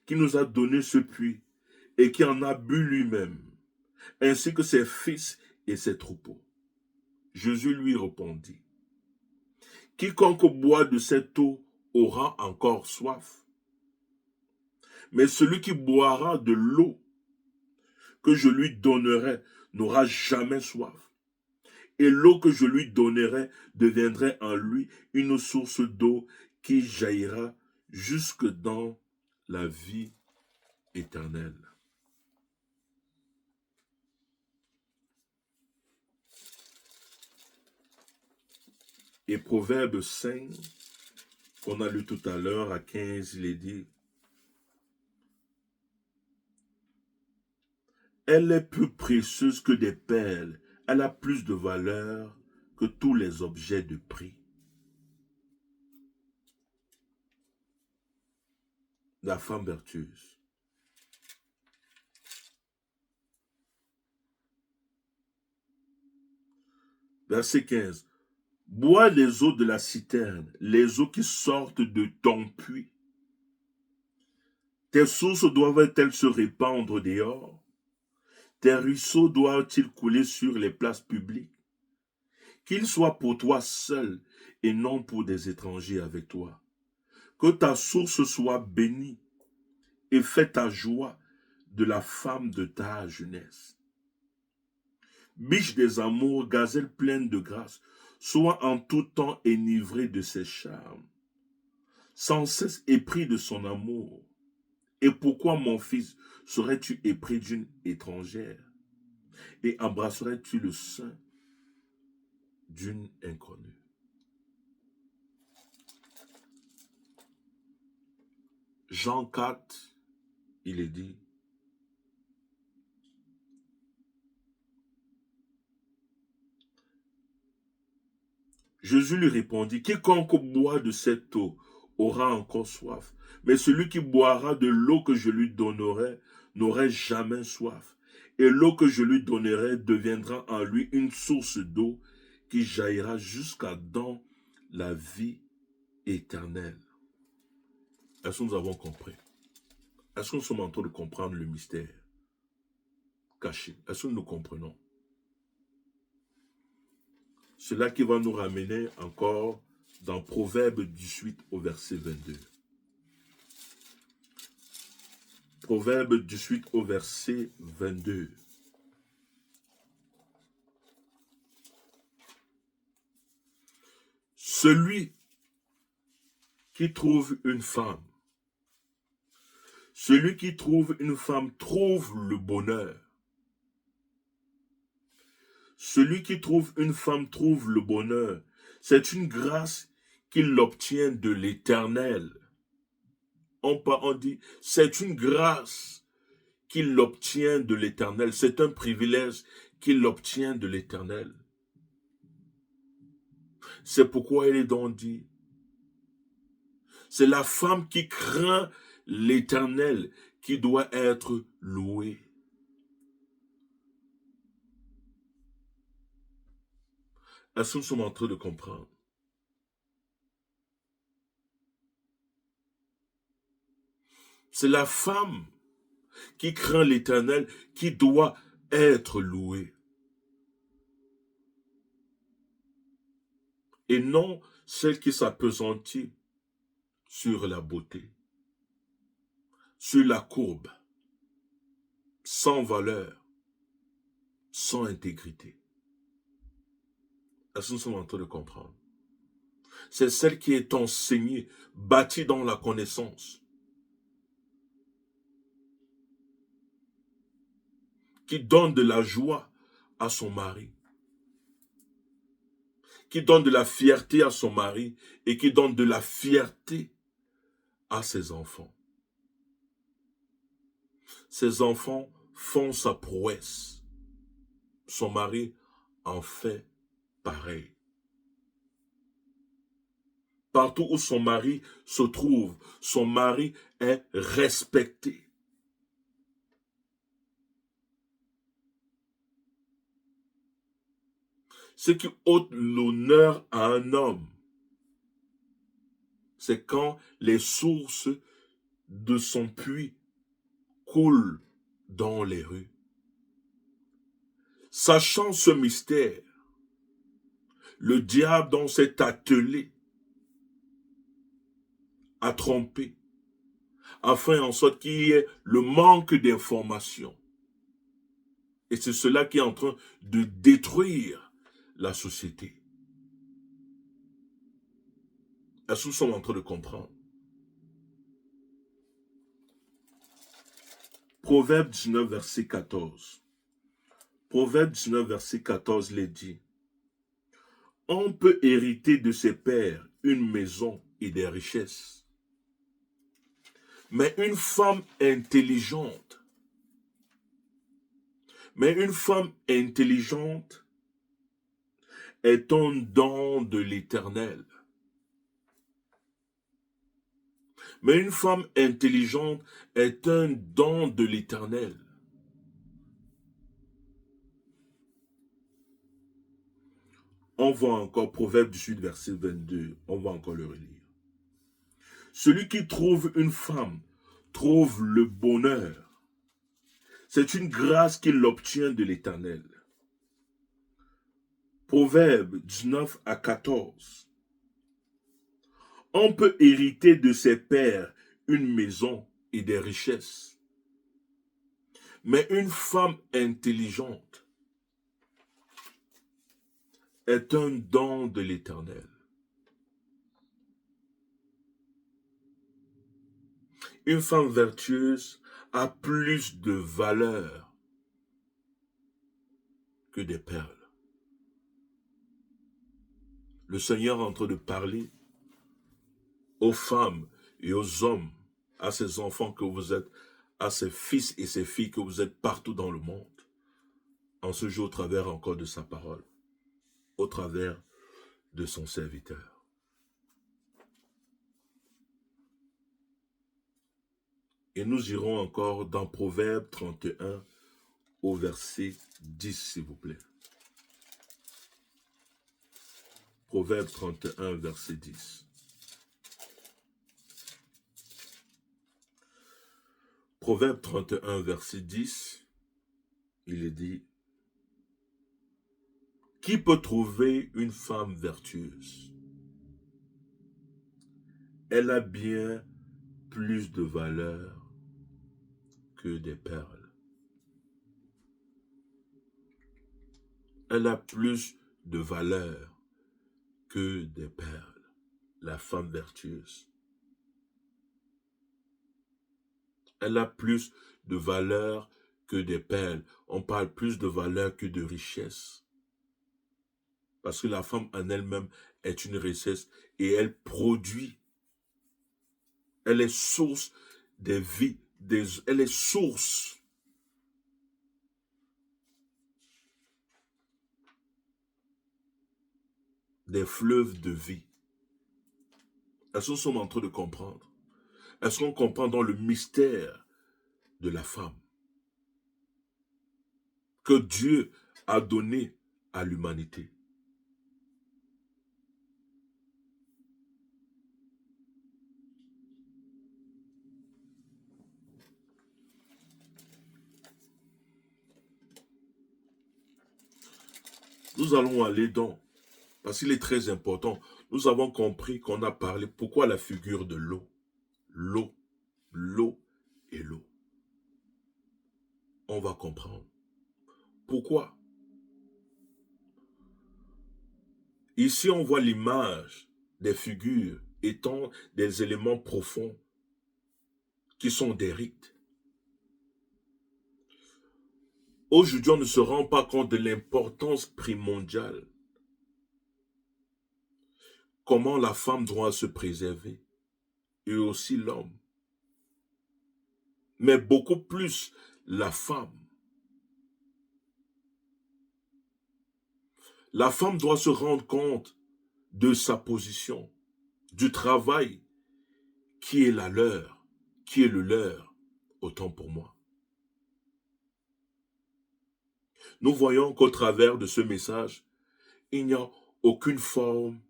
qui nous a donné ce puits et qui en a bu lui-même, ainsi que ses fils et ses troupeaux? Jésus lui répondit, quiconque boit de cette eau aura encore soif. Mais celui qui boira de l'eau que je lui donnerai n'aura jamais soif. Et l'eau que je lui donnerai deviendrait en lui une source d'eau qui jaillira jusque dans la vie éternelle. Et Proverbe 5, qu'on a lu tout à l'heure, à 15, il est dit, elle est plus précieuse que des perles, elle a plus de valeur que tous les objets de prix. La femme vertueuse. Verset 15. Bois les eaux de la citerne, les eaux qui sortent de ton puits. Tes sources doivent-elles se répandre dehors? Tes ruisseaux doivent-ils couler sur les places publiques? Qu'ils soient pour toi seul et non pour des étrangers avec toi. Que ta source soit bénie et fais ta joie de la femme de ta jeunesse. Biche des amours, gazelle pleine de grâce, sois en tout temps enivrée de ses charmes, sans cesse épris de son amour. Et pourquoi, mon fils, serais-tu épris d'une étrangère? Et embrasserais-tu le sein d'une inconnue? Jean 4, il est dit, Jésus lui répondit, quiconque boit de cette eau aura encore soif, mais celui qui boira de l'eau que je lui donnerai n'aurait jamais soif. Et l'eau que je lui donnerai deviendra en lui une source d'eau qui jaillira jusqu'à dans la vie éternelle. Est-ce que nous avons compris? Est-ce que nous sommes en train de comprendre le mystère caché? Est-ce que nous comprenons? Cela qui va nous ramener encore dans Proverbe 18 au verset 22. Proverbe 18 au verset 22. Celui qui trouve une femme Celui qui trouve une femme trouve le bonheur. Celui qui trouve une femme trouve le bonheur. C'est une grâce qu'il obtient de l'Éternel. On dit, c'est une grâce qu'il obtient de l'Éternel. C'est un privilège qu'il obtient de l'Éternel. C'est pourquoi il est donc dit, c'est la femme qui craint l'Éternel qui doit être louée. Est-ce que nous sommes en train de comprendre? C'est la femme qui craint l'Éternel qui doit être louée. Et non celle qui s'appesantit sur la beauté, sur la courbe, sans valeur, sans intégrité. Est-ce que nous sommes en train de comprendre? C'est celle qui est enseignée, bâtie dans la connaissance, qui donne de la joie à son mari, qui donne de la fierté à son mari et qui donne de la fierté à ses enfants. Ses enfants font sa prouesse. Son mari en fait pareil. Partout où son mari se trouve, son mari est respecté. Ce qui ôte l'honneur à un homme, c'est quand les sources de son puits coulent dans les rues. Sachant ce mystère, le diable dans cet atelier a trompé, afin en sorte qu'il y ait le manque d'information. Et c'est cela qui est en train de détruire la société. Est-ce que nous sommes en train de comprendre? Proverbe 19, verset 14. Proverbe 19, verset 14 les dit. On peut hériter de ses pères une maison et des richesses. Mais une femme intelligente est un don de l'Éternel. Mais une femme intelligente est un don de l'Éternel. On voit encore Proverbe 18, verset 22. On va encore le relire. Celui qui trouve une femme trouve le bonheur. C'est une grâce qu'il obtient de l'Éternel. Proverbe 19 à 14. On peut hériter de ses pères une maison et des richesses. Mais une femme intelligente est un don de l'Éternel. Une femme vertueuse a plus de valeur que des perles. Le Seigneur est en train de parler aux femmes et aux hommes, à ces enfants que vous êtes, à ces fils et ces filles que vous êtes partout dans le monde, en ce jour au travers encore de sa parole, au travers de son serviteur. Et nous irons encore dans Proverbe 31 au verset 10, s'il vous plaît. Proverbe 31, verset 10. Proverbe 31, verset 10, il est dit, « Qui peut trouver une femme vertueuse? Elle a bien plus de valeur que des perles. » Elle a plus de valeur que des perles, la femme vertueuse. Elle a plus de valeur que des perles. On parle plus de valeur que de richesse. Parce que la femme en elle-même est une richesse et elle produit. Elle est source des vies. Elle est source des fleuves de vie. Est-ce que nous sommes en train de comprendre? Est-ce qu'on comprend dans le mystère de la femme que Dieu a donné à l'humanité? Nous allons aller dans, parce qu'il est très important, nous avons compris qu'on a parlé, pourquoi la figure de l'eau? L'eau, l'eau et l'eau. On va comprendre. Pourquoi? Ici, on voit l'image des figures étant des éléments profonds qui sont des rites. Aujourd'hui, on ne se rend pas compte de l'importance primordiale. Comment la femme doit se préserver et aussi l'homme. Mais beaucoup plus la femme. La femme doit se rendre compte de sa position, du travail qui est la leur, qui est le leur, autant pour moi. Nous voyons qu'au travers de ce message, il n'y a aucune forme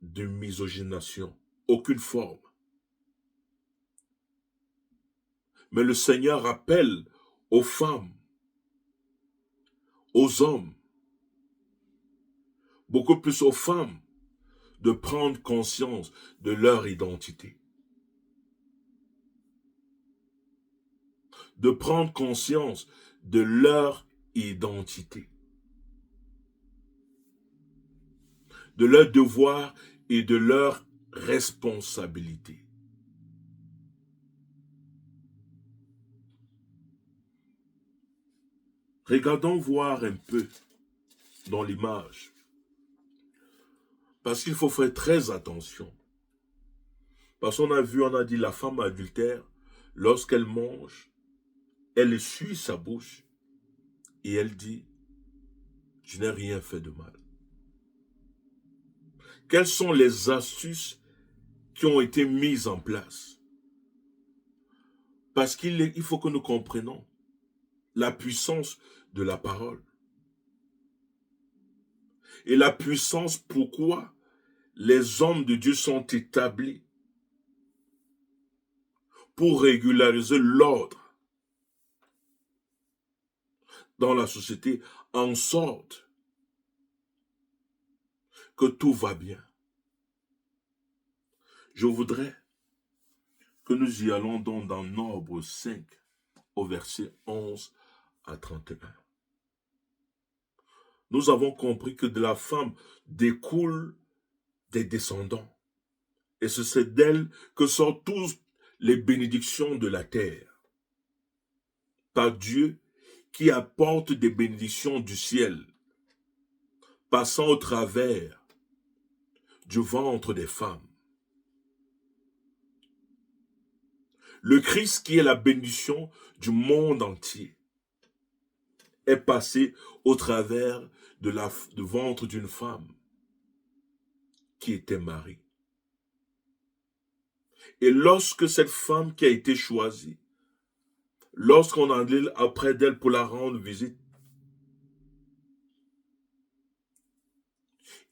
de misogynation, aucune forme. Mais le Seigneur appelle aux femmes, aux hommes, beaucoup plus aux femmes, de prendre conscience de leur identité. De prendre conscience de leur identité. De leur devoir et de leur responsabilité. Regardons voir un peu dans l'image. Parce qu'il faut faire très attention. Parce qu'on a vu, on a dit la femme adultère, lorsqu'elle mange, elle essuie sa bouche et elle dit, je n'ai rien fait de mal. Quelles sont les astuces qui ont été mises en place? Parce qu'il faut que nous comprenions la puissance de la parole. Et la puissance pourquoi les hommes de Dieu sont établis pour régulariser l'ordre dans la société en sorte que tout va bien. Je voudrais que nous y allons donc dans Nombre 5 au verset 11 à 31. Nous avons compris que de la femme découlent des descendants. Et c'est d'elle que sortent toutes les bénédictions de la terre. Par Dieu qui apporte des bénédictions du ciel, passant au travers du ventre des femmes. Le Christ qui est la bénédiction du monde entier est passé au travers du ventre d'une femme qui était Marie. Et lorsque cette femme qui a été choisie, lorsqu'on allait après d'elle pour la rendre visite,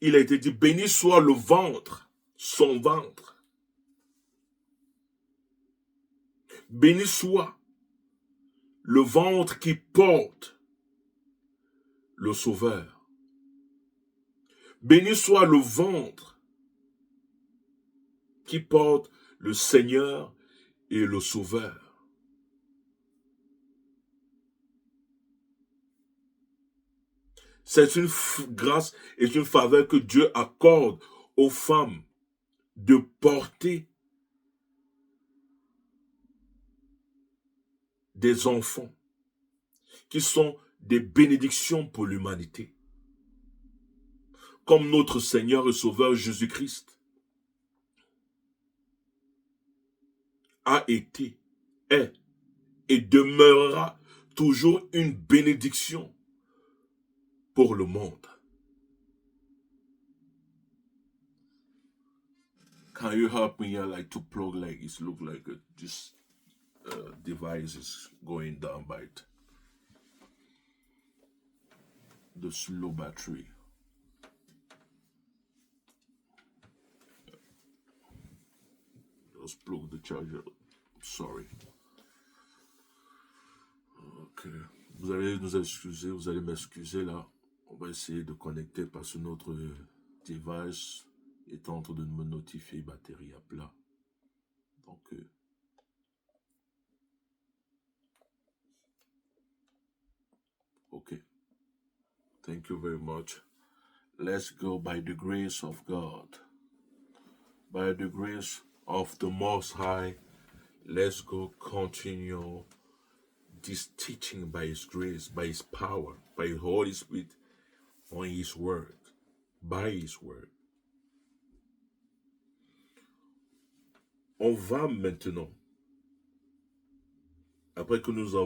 il a été dit, béni soit le ventre, son ventre. Béni soit le ventre qui porte le Sauveur. Béni soit le ventre qui porte le Seigneur et le Sauveur. C'est une grâce et une faveur que Dieu accorde aux femmes de porter des enfants qui sont des bénédictions pour l'humanité, comme notre Seigneur et Sauveur Jésus-Christ a été, est et demeurera toujours une bénédiction pour le monde. Can you help me here, like to plug, like it look like this device is going down by the slow battery. Just plug the charger. Sorry. Ok. Vous allez nous excuser, vous allez m'excuser là. On va essayer de connecter parce que notre device est en train de me notifier batterie à plat. Donc, ok. Thank you very much. Let's go by the grace of God. By the grace of the Most High, let's go continue this teaching by His grace, by His power, by His Holy Spirit, on His Word, by His Word. On va maintenant, après que nous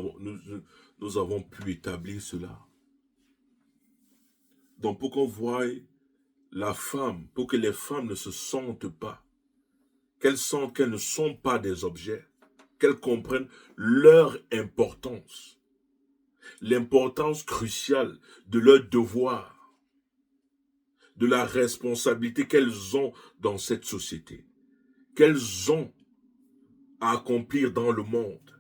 avons pu établir cela, donc pour qu'on voie la femme, pour que les femmes ne se sentent pas, qu'elles sentent qu'elles ne sont pas des objets, qu'elles comprennent leur importance, l'importance cruciale de leur devoir, de la responsabilité qu'elles ont dans cette société, qu'elles ont à accomplir dans le monde.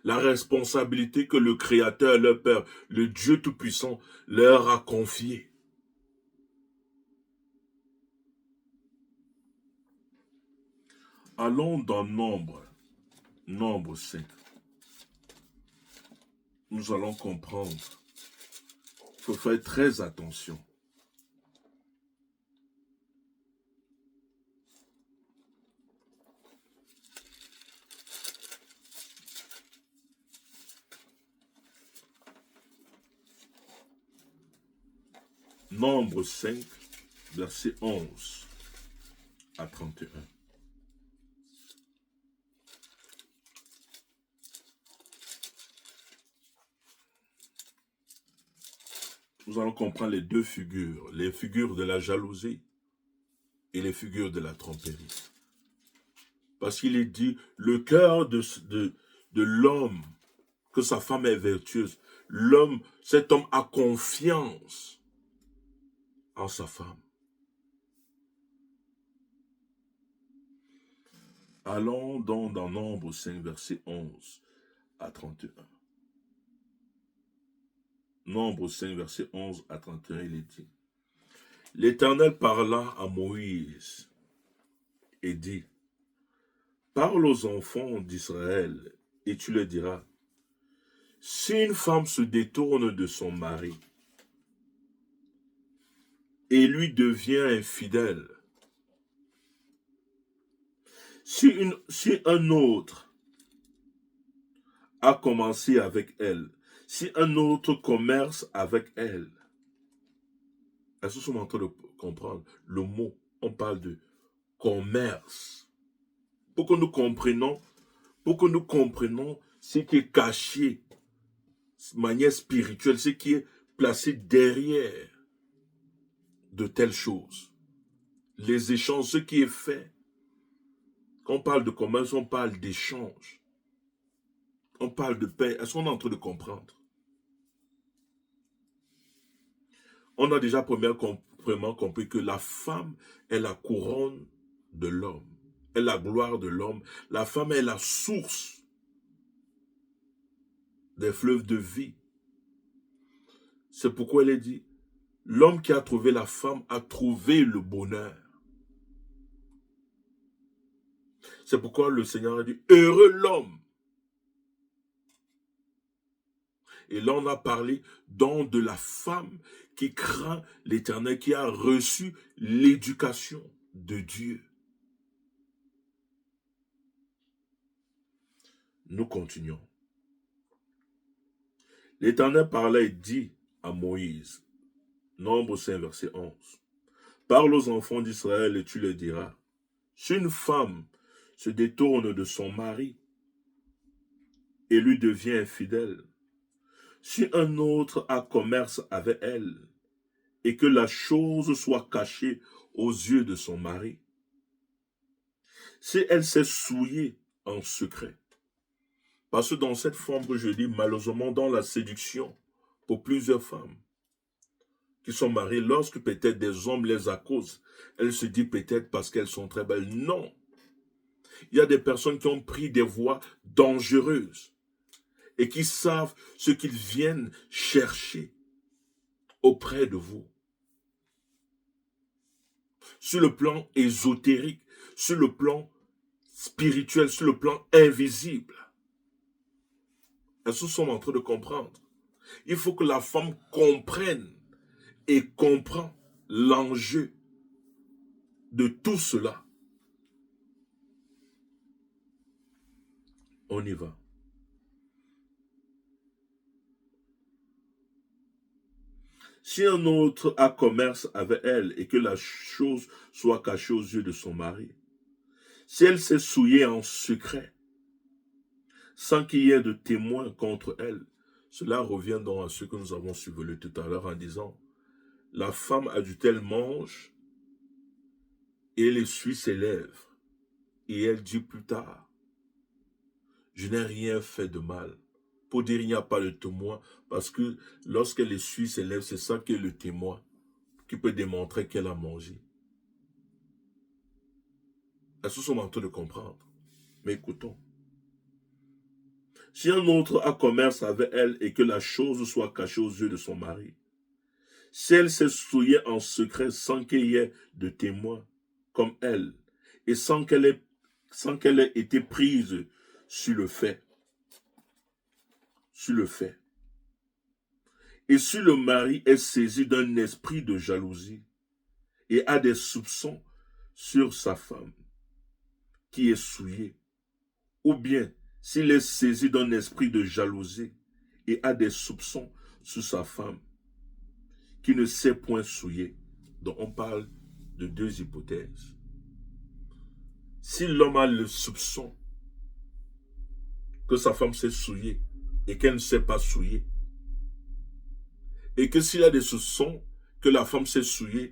La responsabilité que le Créateur, leur Père, le Dieu Tout-Puissant, leur a confiée. Allons dans Nombre 5. Nous allons comprendre. Il faut faire très attention. Nombre 5, verset 11 à 31. Nous allons comprendre les deux figures, les figures de la jalousie et les figures de la tromperie. Parce qu'il est dit, le cœur de l'homme, que sa femme est vertueuse, cet homme a confiance en sa femme. Allons donc dans Nombre 5, verset 11 à 31. Nombre 5, verset 11 à 31, il est dit, l'Éternel parla à Moïse et dit, parle aux enfants d'Israël et tu leur diras, si une femme se détourne de son mari et lui devient infidèle, si un autre a commencé avec elle, si un autre commerce avec elle, est-ce que nous sommes en train de comprendre le mot? On parle de commerce. Pour que nous comprenions ce qui est caché de manière spirituelle, ce qui est placé derrière de telles choses. Les échanges, ce qui est fait. Quand on parle de commerce, on parle d'échange. On parle de paix. Est-ce qu'on est en train de comprendre? On a déjà premièrement compris que la femme est la couronne de l'homme, est la gloire de l'homme. La femme est la source des fleuves de vie. C'est pourquoi elle est dit, l'homme qui a trouvé la femme a trouvé le bonheur. C'est pourquoi le Seigneur a dit, heureux l'homme. Et là, on a parlé donc de la femme qui craint l'Éternel, qui a reçu l'éducation de Dieu. Nous continuons. L'Éternel parla et dit à Moïse, Nombre 5, verset 11. Parle aux enfants d'Israël et tu leur diras, si une femme se détourne de son mari et lui devient infidèle, si un autre a commerce avec elle et que la chose soit cachée aux yeux de son mari, si elle s'est souillée en secret, parce que dans cette forme que je dis, malheureusement dans la séduction, pour plusieurs femmes qui sont mariées, lorsque peut-être des hommes les accusent, elles se disent peut-être parce qu'elles sont très belles. Non. Il y a des personnes qui ont pris des voies dangereuses et qui savent ce qu'ils viennent chercher auprès de vous. Sur le plan ésotérique, sur le plan spirituel, sur le plan invisible. Elles sont en train de comprendre. Il faut que la femme comprenne et comprend l'enjeu de tout cela. On y va. Si un autre a commerce avec elle et que la chose soit cachée aux yeux de son mari, si elle s'est souillée en secret, sans qu'il y ait de témoins contre elle, cela revient donc à ce que nous avons survolé tout à l'heure en disant, la femme adultère mange et elle essuie ses lèvres et elle dit plus tard, je n'ai rien fait de mal. Pour dire il n'y a pas de témoin, parce que lorsqu'elle essuie ses lèvres, c'est ça qui est le témoin, qui peut démontrer qu'elle a mangé. Est-ce que nous sommes en train de comprendre? Mais écoutons. Si un autre a commerce avec elle et que la chose soit cachée aux yeux de son mari, si elle s'est souillée en secret sans qu'il y ait de témoin comme elle, et sans qu'elle ait été prise sur le fait, et si le mari est saisi d'un esprit de jalousie et a des soupçons sur sa femme qui est souillée, ou bien s'il est saisi d'un esprit de jalousie et a des soupçons sur sa femme qui ne s'est point souillée. Donc on parle de deux hypothèses. Si l'homme a le soupçon que sa femme s'est souillée et qu'elle ne s'est pas souillée, et que s'il a des soupçons que la femme s'est souillée